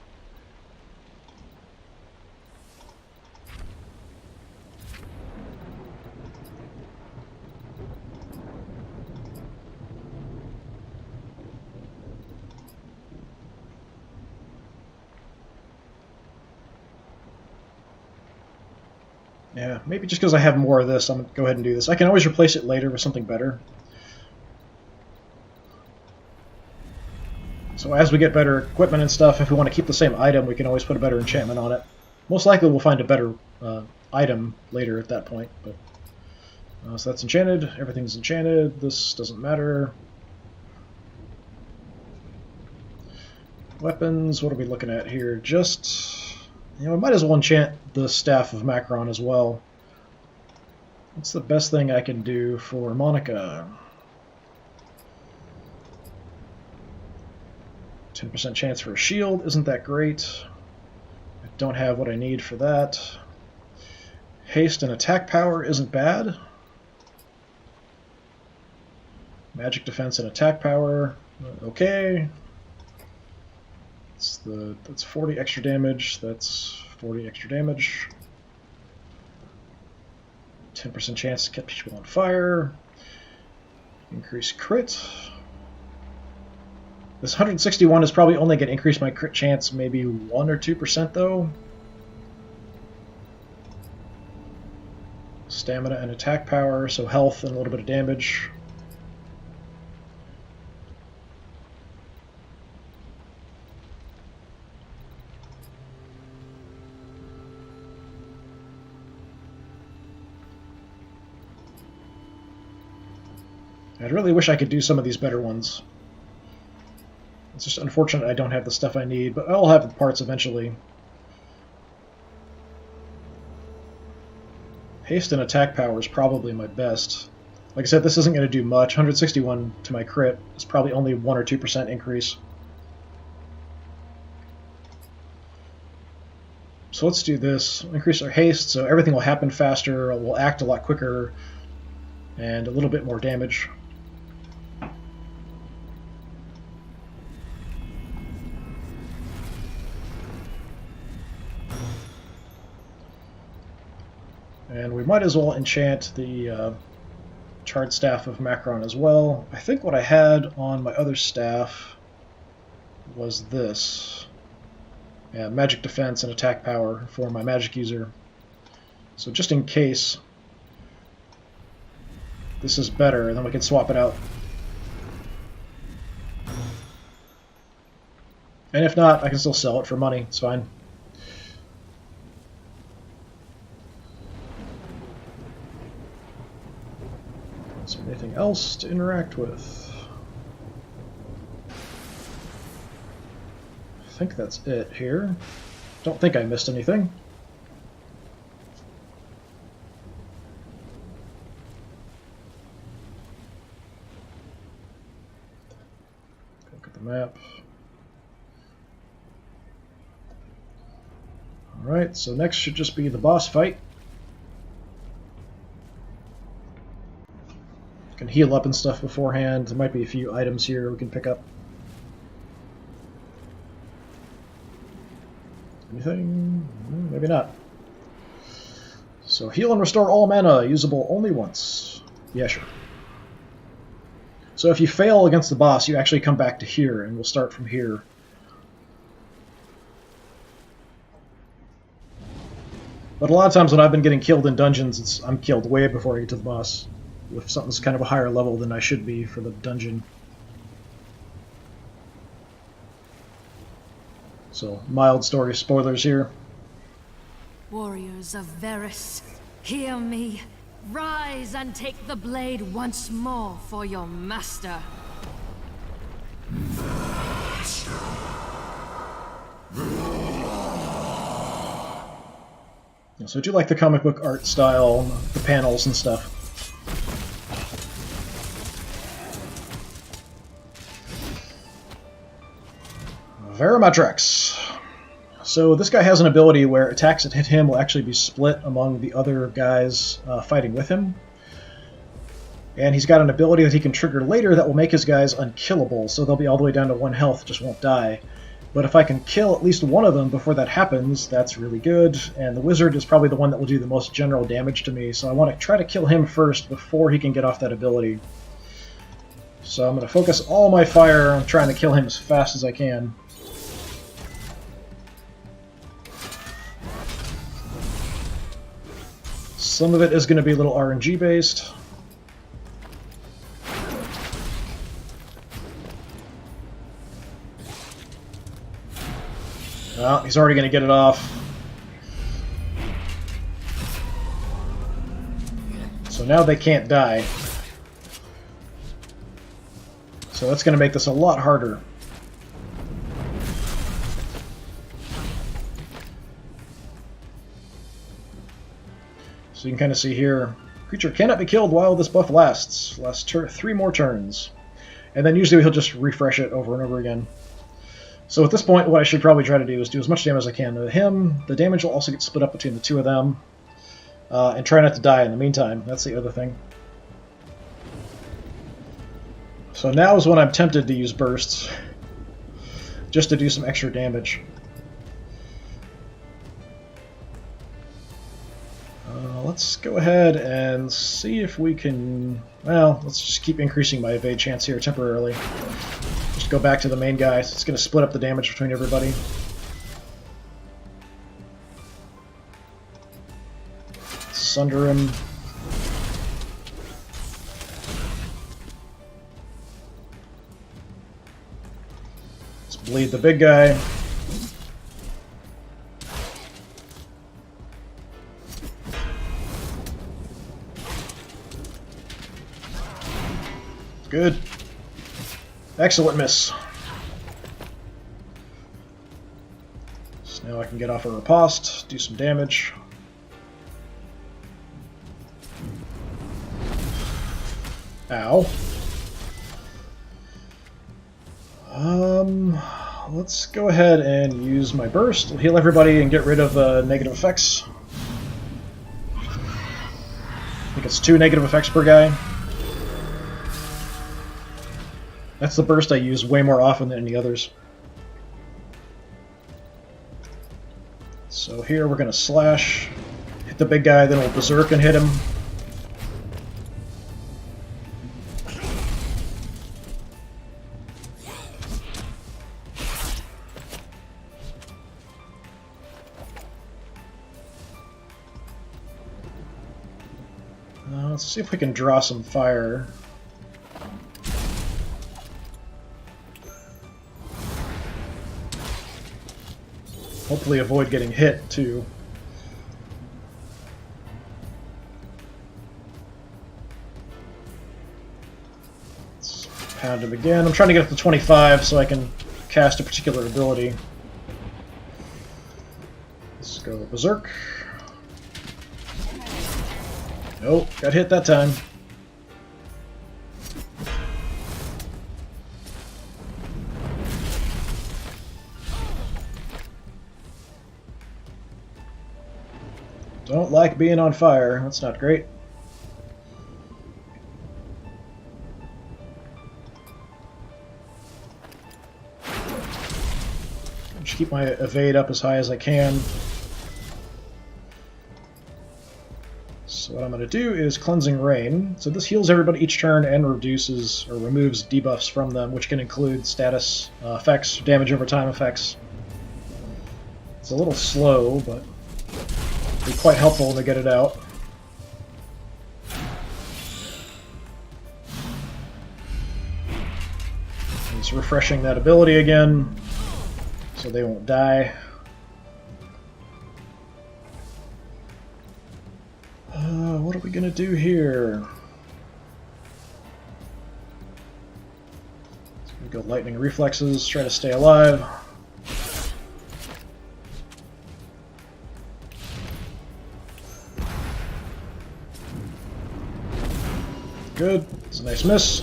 Yeah, maybe just because I have more of this, I'm going to go ahead and do this. I can always replace it later with something better. So as we get better equipment and stuff, if we want to keep the same item, we can always put a better enchantment on it. Most likely we'll find a better item later at that point. But so that's enchanted. Everything's enchanted. This doesn't matter. Weapons, what are we looking at here? Just... You know, I might as well enchant the Staff of Macron as well. What's the best thing I can do for Monica? 10% chance for a shield isn't that great. I don't have what I need for that. Haste and attack power isn't bad. Magic defense and attack power, okay. That's 40 extra damage. That's 40 extra damage. 10% chance to catch people on fire. Increase crit. This 161 is probably only going to increase my crit chance maybe 1 or 2% though. Stamina and attack power, so health and a little bit of damage. I'd really wish I could do some of these better ones. It's just unfortunate I don't have the stuff I need, but I'll have the parts eventually. Haste and attack power is probably my best. Like I said, this isn't going to do much. 161 to my crit is probably only 1 or 2% increase. So let's do this. Increase our haste, so everything will happen faster, we'll act a lot quicker, and a little bit more damage. And we might as well enchant the Charred Staff of Macron as well. I think what I had on my other staff was this. Yeah, magic defense and attack power for my magic user. So just in case this is better, then we can swap it out. And if not, I can still sell it for money. It's fine. Is there anything else to interact with? I think that's it here. Don't think I missed anything. Look at the map. Alright, so next should just be the boss fight. Can heal up and stuff beforehand. There might be a few items here we can pick up. Anything? Maybe not. So heal and restore all mana, usable only once. Yeah, sure. So if you fail against the boss, you actually come back to here, and we'll start from here. But a lot of times when I've been getting killed in dungeons, I'm killed way before I get to the boss. If something's kind of a higher level than I should be for the dungeon. So, mild story spoilers here. Warriors of Varus, hear me. Rise and take the blade once more for your master. So I do like the comic book art style, the panels and stuff. Verimatrix. So this guy has an ability where attacks that hit him will actually be split among the other guys fighting with him. And he's got an ability that he can trigger later that will make his guys unkillable, so they'll be all the way down to 1 health, just won't die. But if I can kill at least one of them before that happens, that's really good, and the wizard is probably the one that will do the most general damage to me, so I want to try to kill him first before he can get off that ability. So I'm going to focus all my fire on trying to kill him as fast as I can. Some of it is going to be a little RNG based. Well, he's already going to get it off. So now they can't die. So that's going to make this a lot harder. So you can kind of see here, creature cannot be killed while this buff lasts. Lasts 3 more turns. And then usually he'll just refresh it over and over again. So at this point, what I should probably try to do is do as much damage as I can to him. The damage will also get split up between the 2 of them. And try not to die in the meantime. That's the other thing. So now is when I'm tempted to use bursts. Just to do some extra damage. Let's go ahead and see if we can... Well, let's just keep increasing my evade chance here temporarily. Just go back to the main guy. It's going to split up the damage between everybody. Sunder him. Let's bleed the big guy. Good. Excellent miss. So now I can get off a riposte, do some damage. Ow. Let's go ahead and use my burst. We'll heal everybody and get rid of negative effects. I think it's 2 negative effects per guy. That's the burst I use way more often than any others. So here we're going to slash, hit the big guy, then we'll berserk and hit him. Let's see if we can draw some fire. Hopefully avoid getting hit, too. Let's pound him again. I'm trying to get up to 25 so I can cast a particular ability. Let's go Berserk. Nope, got hit that time. Don't like being on fire. That's not great. Just keep my evade up as high as I can. So what I'm going to do is Cleansing Rain. So this heals everybody each turn and reduces or removes debuffs from them, which can include status effects, damage over time effects. It's a little slow, but be quite helpful to get it out. Just refreshing that ability again, so they won't die. What are we gonna do here? So we go lightning reflexes, try to stay alive. Good. It's a nice miss.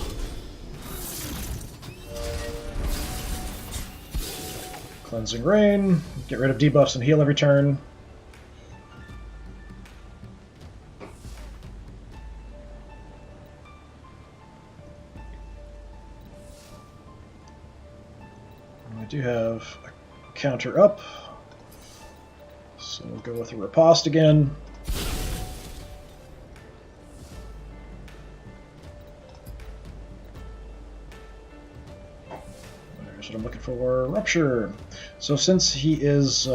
Cleansing Rain. Get rid of debuffs and heal every turn. I do have a counter up, so we'll go with a Riposte again. There's what I'm looking for. Rupture. So since he is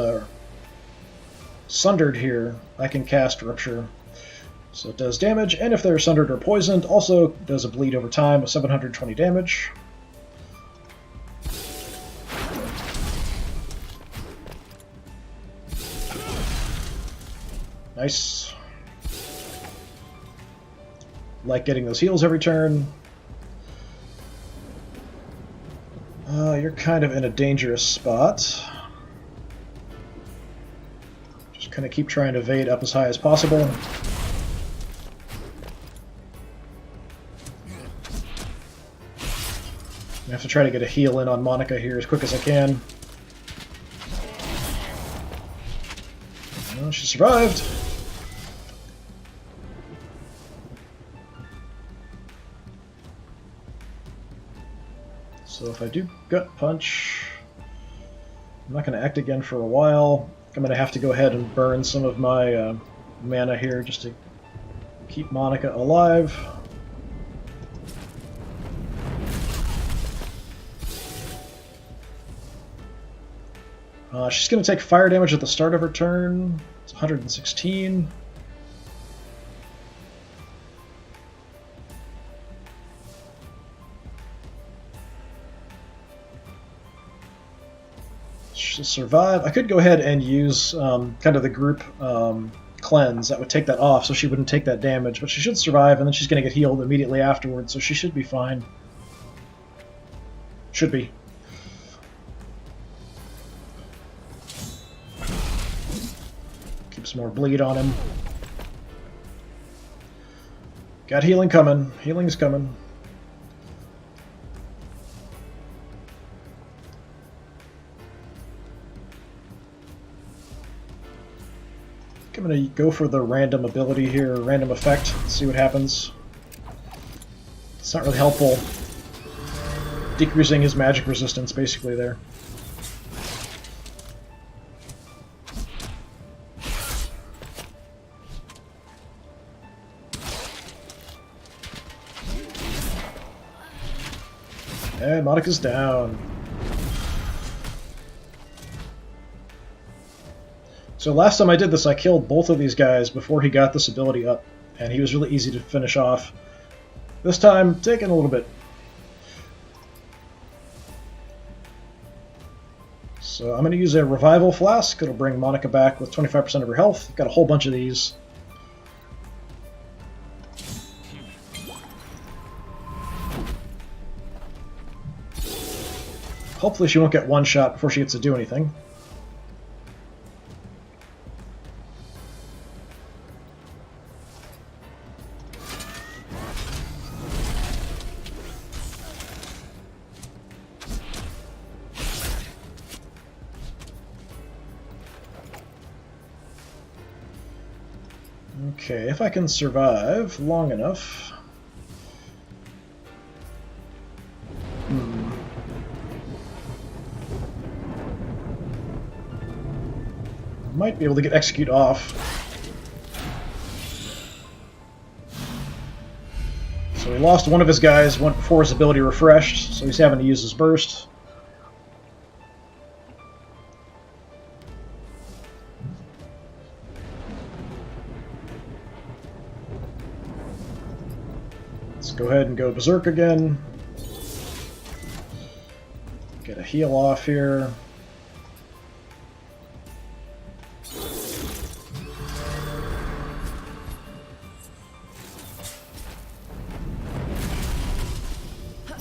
sundered here, I can cast Rupture. So it does damage, and if they're sundered or poisoned, also does a bleed over time of 720 damage. Nice. Like getting those heals every turn. You're kind of in a dangerous spot. Just kind of keep trying to evade up as high as possible. I have to try to get a heal in on Monica here as quick as I can. Well, she survived. So if I do Gut Punch, I'm not going to act again for a while. I'm going to have to go ahead and burn some of my mana here just to keep Monica alive. She's going to take fire damage at the start of her turn. It's 116. She'll survive. I could go ahead and use kind of the group cleanse. That would take that off, so she wouldn't take that damage. But she should survive, and then she's going to get healed immediately afterwards, so she should be fine. Should be. Keep some more bleed on him. Got healing coming. Healing's coming. I'm going to go for the random ability here, random effect, see what happens. It's not really helpful. Decreasing his magic resistance, basically, there. And Monica's down. So last time I did this, I killed both of these guys before he got this ability up, and he was really easy to finish off. This time, taking a little bit. So I'm going to use a Revival Flask. It'll bring Monica back with 25% of her health. Got a whole bunch of these. Hopefully she won't get one shot before she gets to do anything. Okay, if I can survive long enough... Might be able to get Execute off. So he lost one of his guys went before his ability refreshed, so he's having to use his burst. Let's go ahead and go Berserk again. Get a heal off here.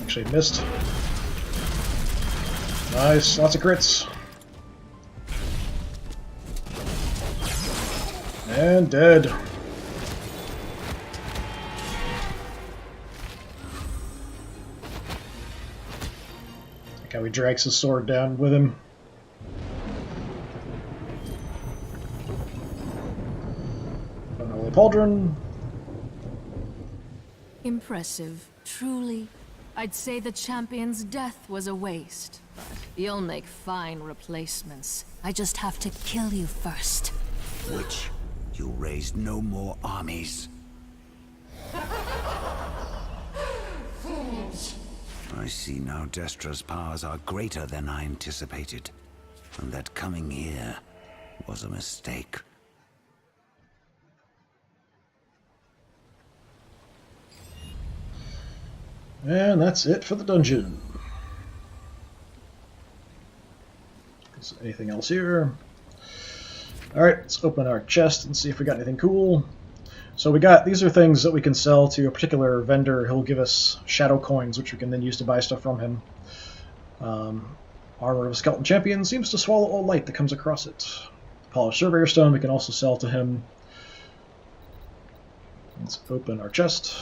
Actually missed. Nice, lots of crits. And dead. Like how he drags his sword down with him. Unholy Pauldron. Impressive, truly. I'd say the champion's death was a waste. You'll make fine replacements. I just have to kill you first. Which you'll raise no more armies. I see now Destra's powers are greater than I anticipated, and that coming here was a mistake. And that's it for the dungeon. Is there anything else here? Alright, let's open our chest and see if we got anything cool. So these are things that we can sell to a particular vendor. He'll give us shadow coins, which we can then use to buy stuff from him. Armor of a Skeleton Champion seems to swallow all light that comes across it. Polished Surveyor Stone we can also sell to him. Let's open our chest.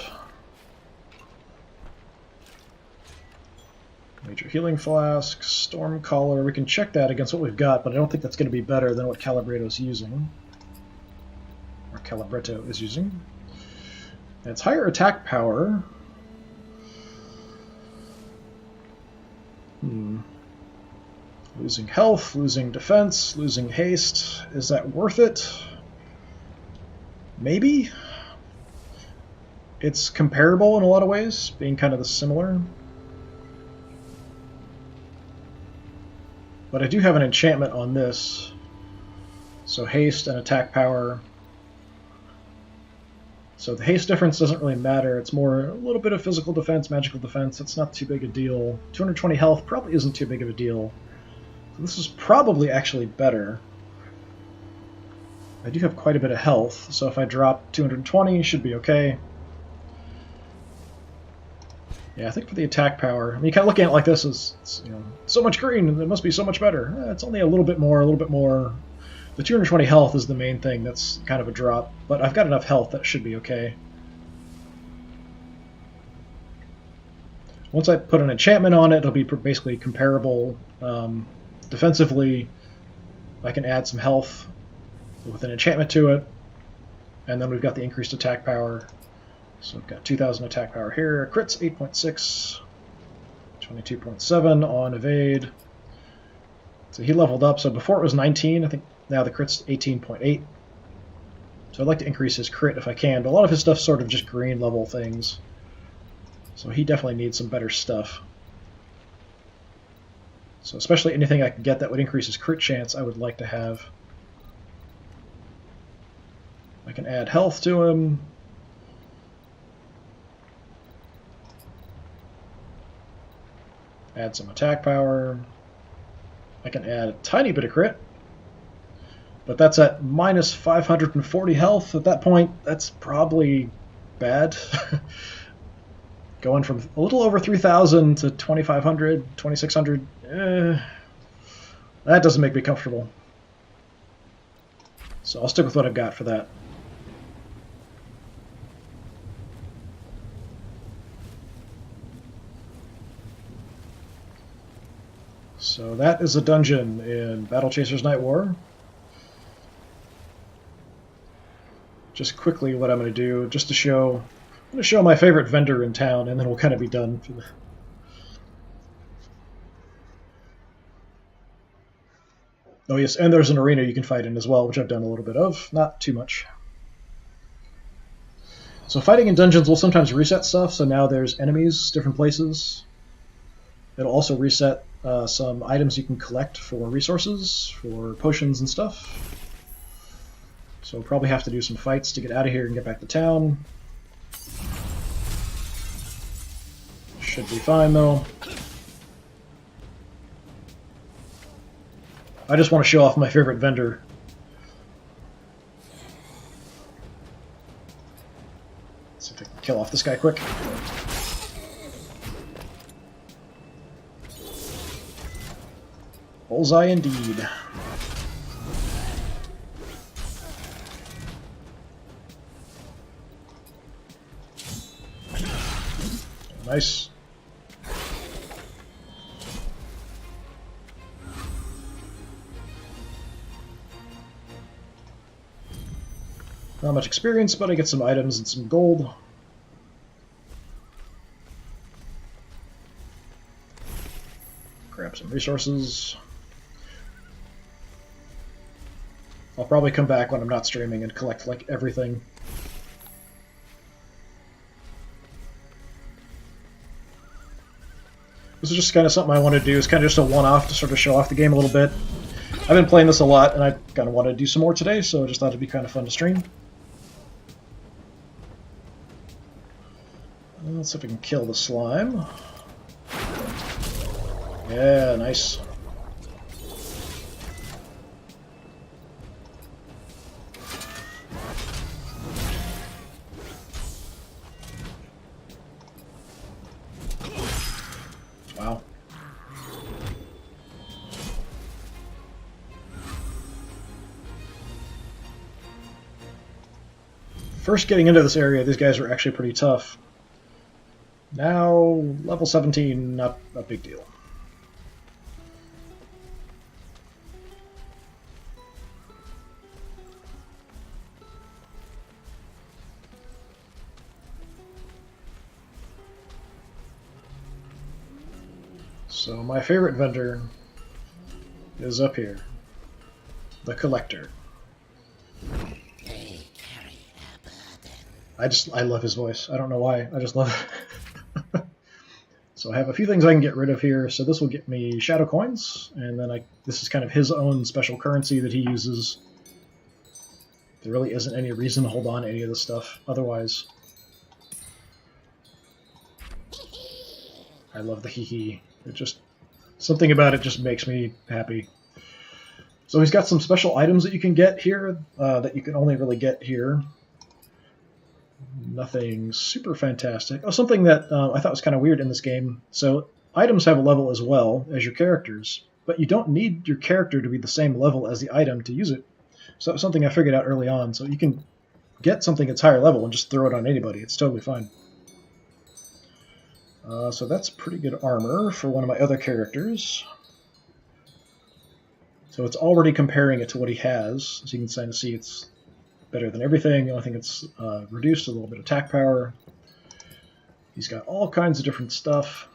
Major Healing Flask, Storm Collar. We can check that against what we've got, but I don't think that's going to be better than what Calabreto's using. Or Calabretto is using. And it's higher attack power. Losing health, losing defense, losing haste. Is that worth it? Maybe? It's comparable in a lot of ways, being kind of the similar. But I do have an enchantment on this. So haste and attack power. So the haste difference doesn't really matter. It's more a little bit of physical defense, magical defense. It's not too big a deal. 220 health probably isn't too big of a deal. So this is probably actually better. I do have quite a bit of health, so if I drop 220, should be okay. Yeah, I think for the attack power, I mean, kind of looking at it like this is, so much green, and it must be so much better. It's only a little bit more, The 220 health is the main thing that's kind of a drop, but I've got enough health that should be okay. Once I put an enchantment on it, it'll be basically comparable. Defensively, I can add some health with an enchantment to it, and then we've got the increased attack power. So we've got 2,000 attack power here. Crits 8.6, 22.7 on evade. So he leveled up. So before it was 19, I think now the crit's 18.8. So I'd like to increase his crit if I can, but a lot of his stuff's sort of just green level things. So he definitely needs some better stuff. So especially anything I can get that would increase his crit chance, I would like to have. I can add health to him. Add some attack power. I can add a tiny bit of crit. But that's at minus 540 health. At that point, that's probably bad. Going from a little over 3,000 to 2,500, 2,600, that doesn't make me comfortable. So I'll stick with what I've got for that. So that is a dungeon in Battle Chasers Nightwar. Just quickly what I'm going to do, just to show, I'm going to show my favorite vendor in town, and then we'll kind of be done for the... Oh yes, and there's an arena you can fight in as well, which I've done a little bit of, not too much. So fighting in dungeons will sometimes reset stuff, so now there's enemies, different places. It'll also reset some items you can collect for resources, for potions and stuff. So we'll probably have to do some fights to get out of here and get back to town. Should be fine though. I just want to show off my favorite vendor. Let's see if I can kill off this guy quick. Bullseye indeed. Nice. Not much experience, but I get some items and some gold. Grab some resources. I'll probably come back when I'm not streaming and collect like everything. This is just kind of something I want to do. It's kind of just a one-off to sort of show off the game a little bit. I've been playing this a lot, and I kind of wanted to do some more today, so I just thought it'd be kind of fun to stream. Let's see if we can kill the slime. Yeah, nice. Wow. First getting into this area, these guys are actually pretty tough. Now, level 17, not a big deal. So my favorite vendor is up here, the collector. I love his voice. I don't know why. I just love it. So I have a few things I can get rid of here. So this will get me shadow coins, and then this is kind of his own special currency that he uses. There really isn't any reason to hold on to any of this stuff otherwise. I love the hee-hee. It just, something about it just makes me happy. So he's got some special items that you can get here that you can only really get here. Nothing super fantastic. Oh, something that I thought was kind of weird in this game. So items have a level as well as your characters, but you don't need your character to be the same level as the item to use it. So that was something I figured out early on. So you can get something that's higher level and just throw it on anybody. It's totally fine. So that's pretty good armor for one of my other characters. So it's already comparing it to what he has. So you can kind of see it's better than everything. The only thing it's reduced a little bit of attack power. He's got all kinds of different stuff,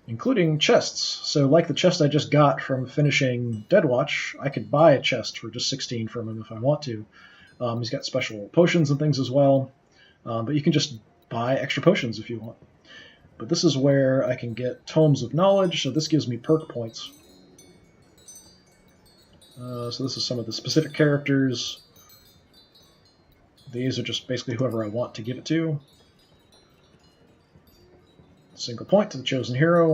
including chests. So like the chest I just got from finishing Deadwatch, I could buy a chest for just 16 from him if I want to. He's got special potions and things as well, but you can just buy extra potions if you want. But this is where I can get Tomes of Knowledge, so this gives me perk points. So this is some of the specific characters. These are just basically whoever I want to give it to. Single point to the chosen hero.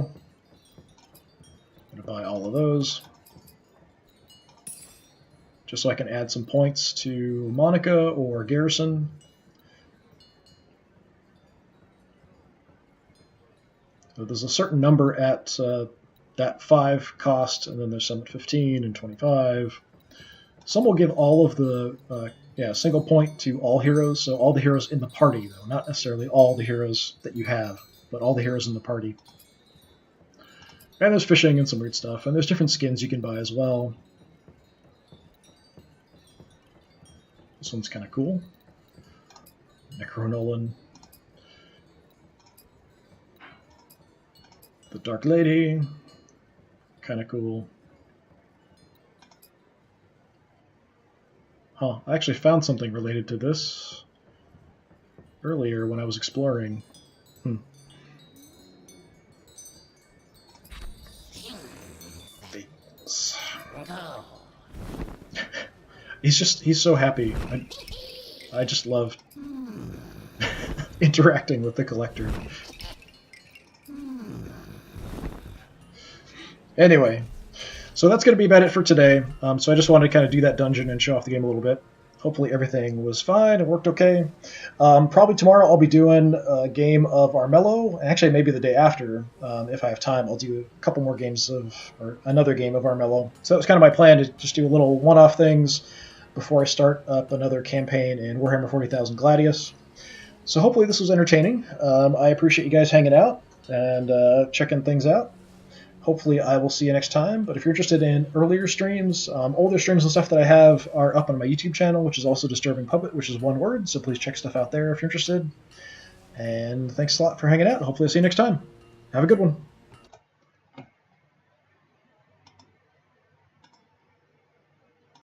I'm going to buy all of those. Just so I can add some points to Monica or Garrison. So there's a certain number at that 5 cost, and then there's some at 15 and 25. Some will give all of the single point to all heroes, so all the heroes in the party, though, not necessarily all the heroes that you have, but all the heroes in the party. And there's fishing and some weird stuff, and there's different skins you can buy as well. This one's kind of cool. Necronolan. The Dark Lady. Kind of cool. Huh, I actually found something related to this earlier when I was exploring. He's so happy. I just love interacting with the collector. Anyway, so that's going to be about it for today. So I just wanted to kind of do that dungeon and show off the game a little bit. Hopefully everything was fine and worked okay. Probably tomorrow I'll be doing a game of Armello. Actually, maybe the day after, if I have time, I'll do a couple more games or another game of Armello. So that was kind of my plan, to just do a little one-off things before I start up another campaign in Warhammer 40,000 Gladius. So hopefully this was entertaining. I appreciate you guys hanging out and checking things out. hopefully I will see you next time. But if you're interested in earlier streams, older streams and stuff that I have are up on my YouTube channel, which is also Disturbing Puppet, which is one word. So please check stuff out there if you're interested. And thanks a lot for hanging out. Hopefully I'll see you next time. Have a good one.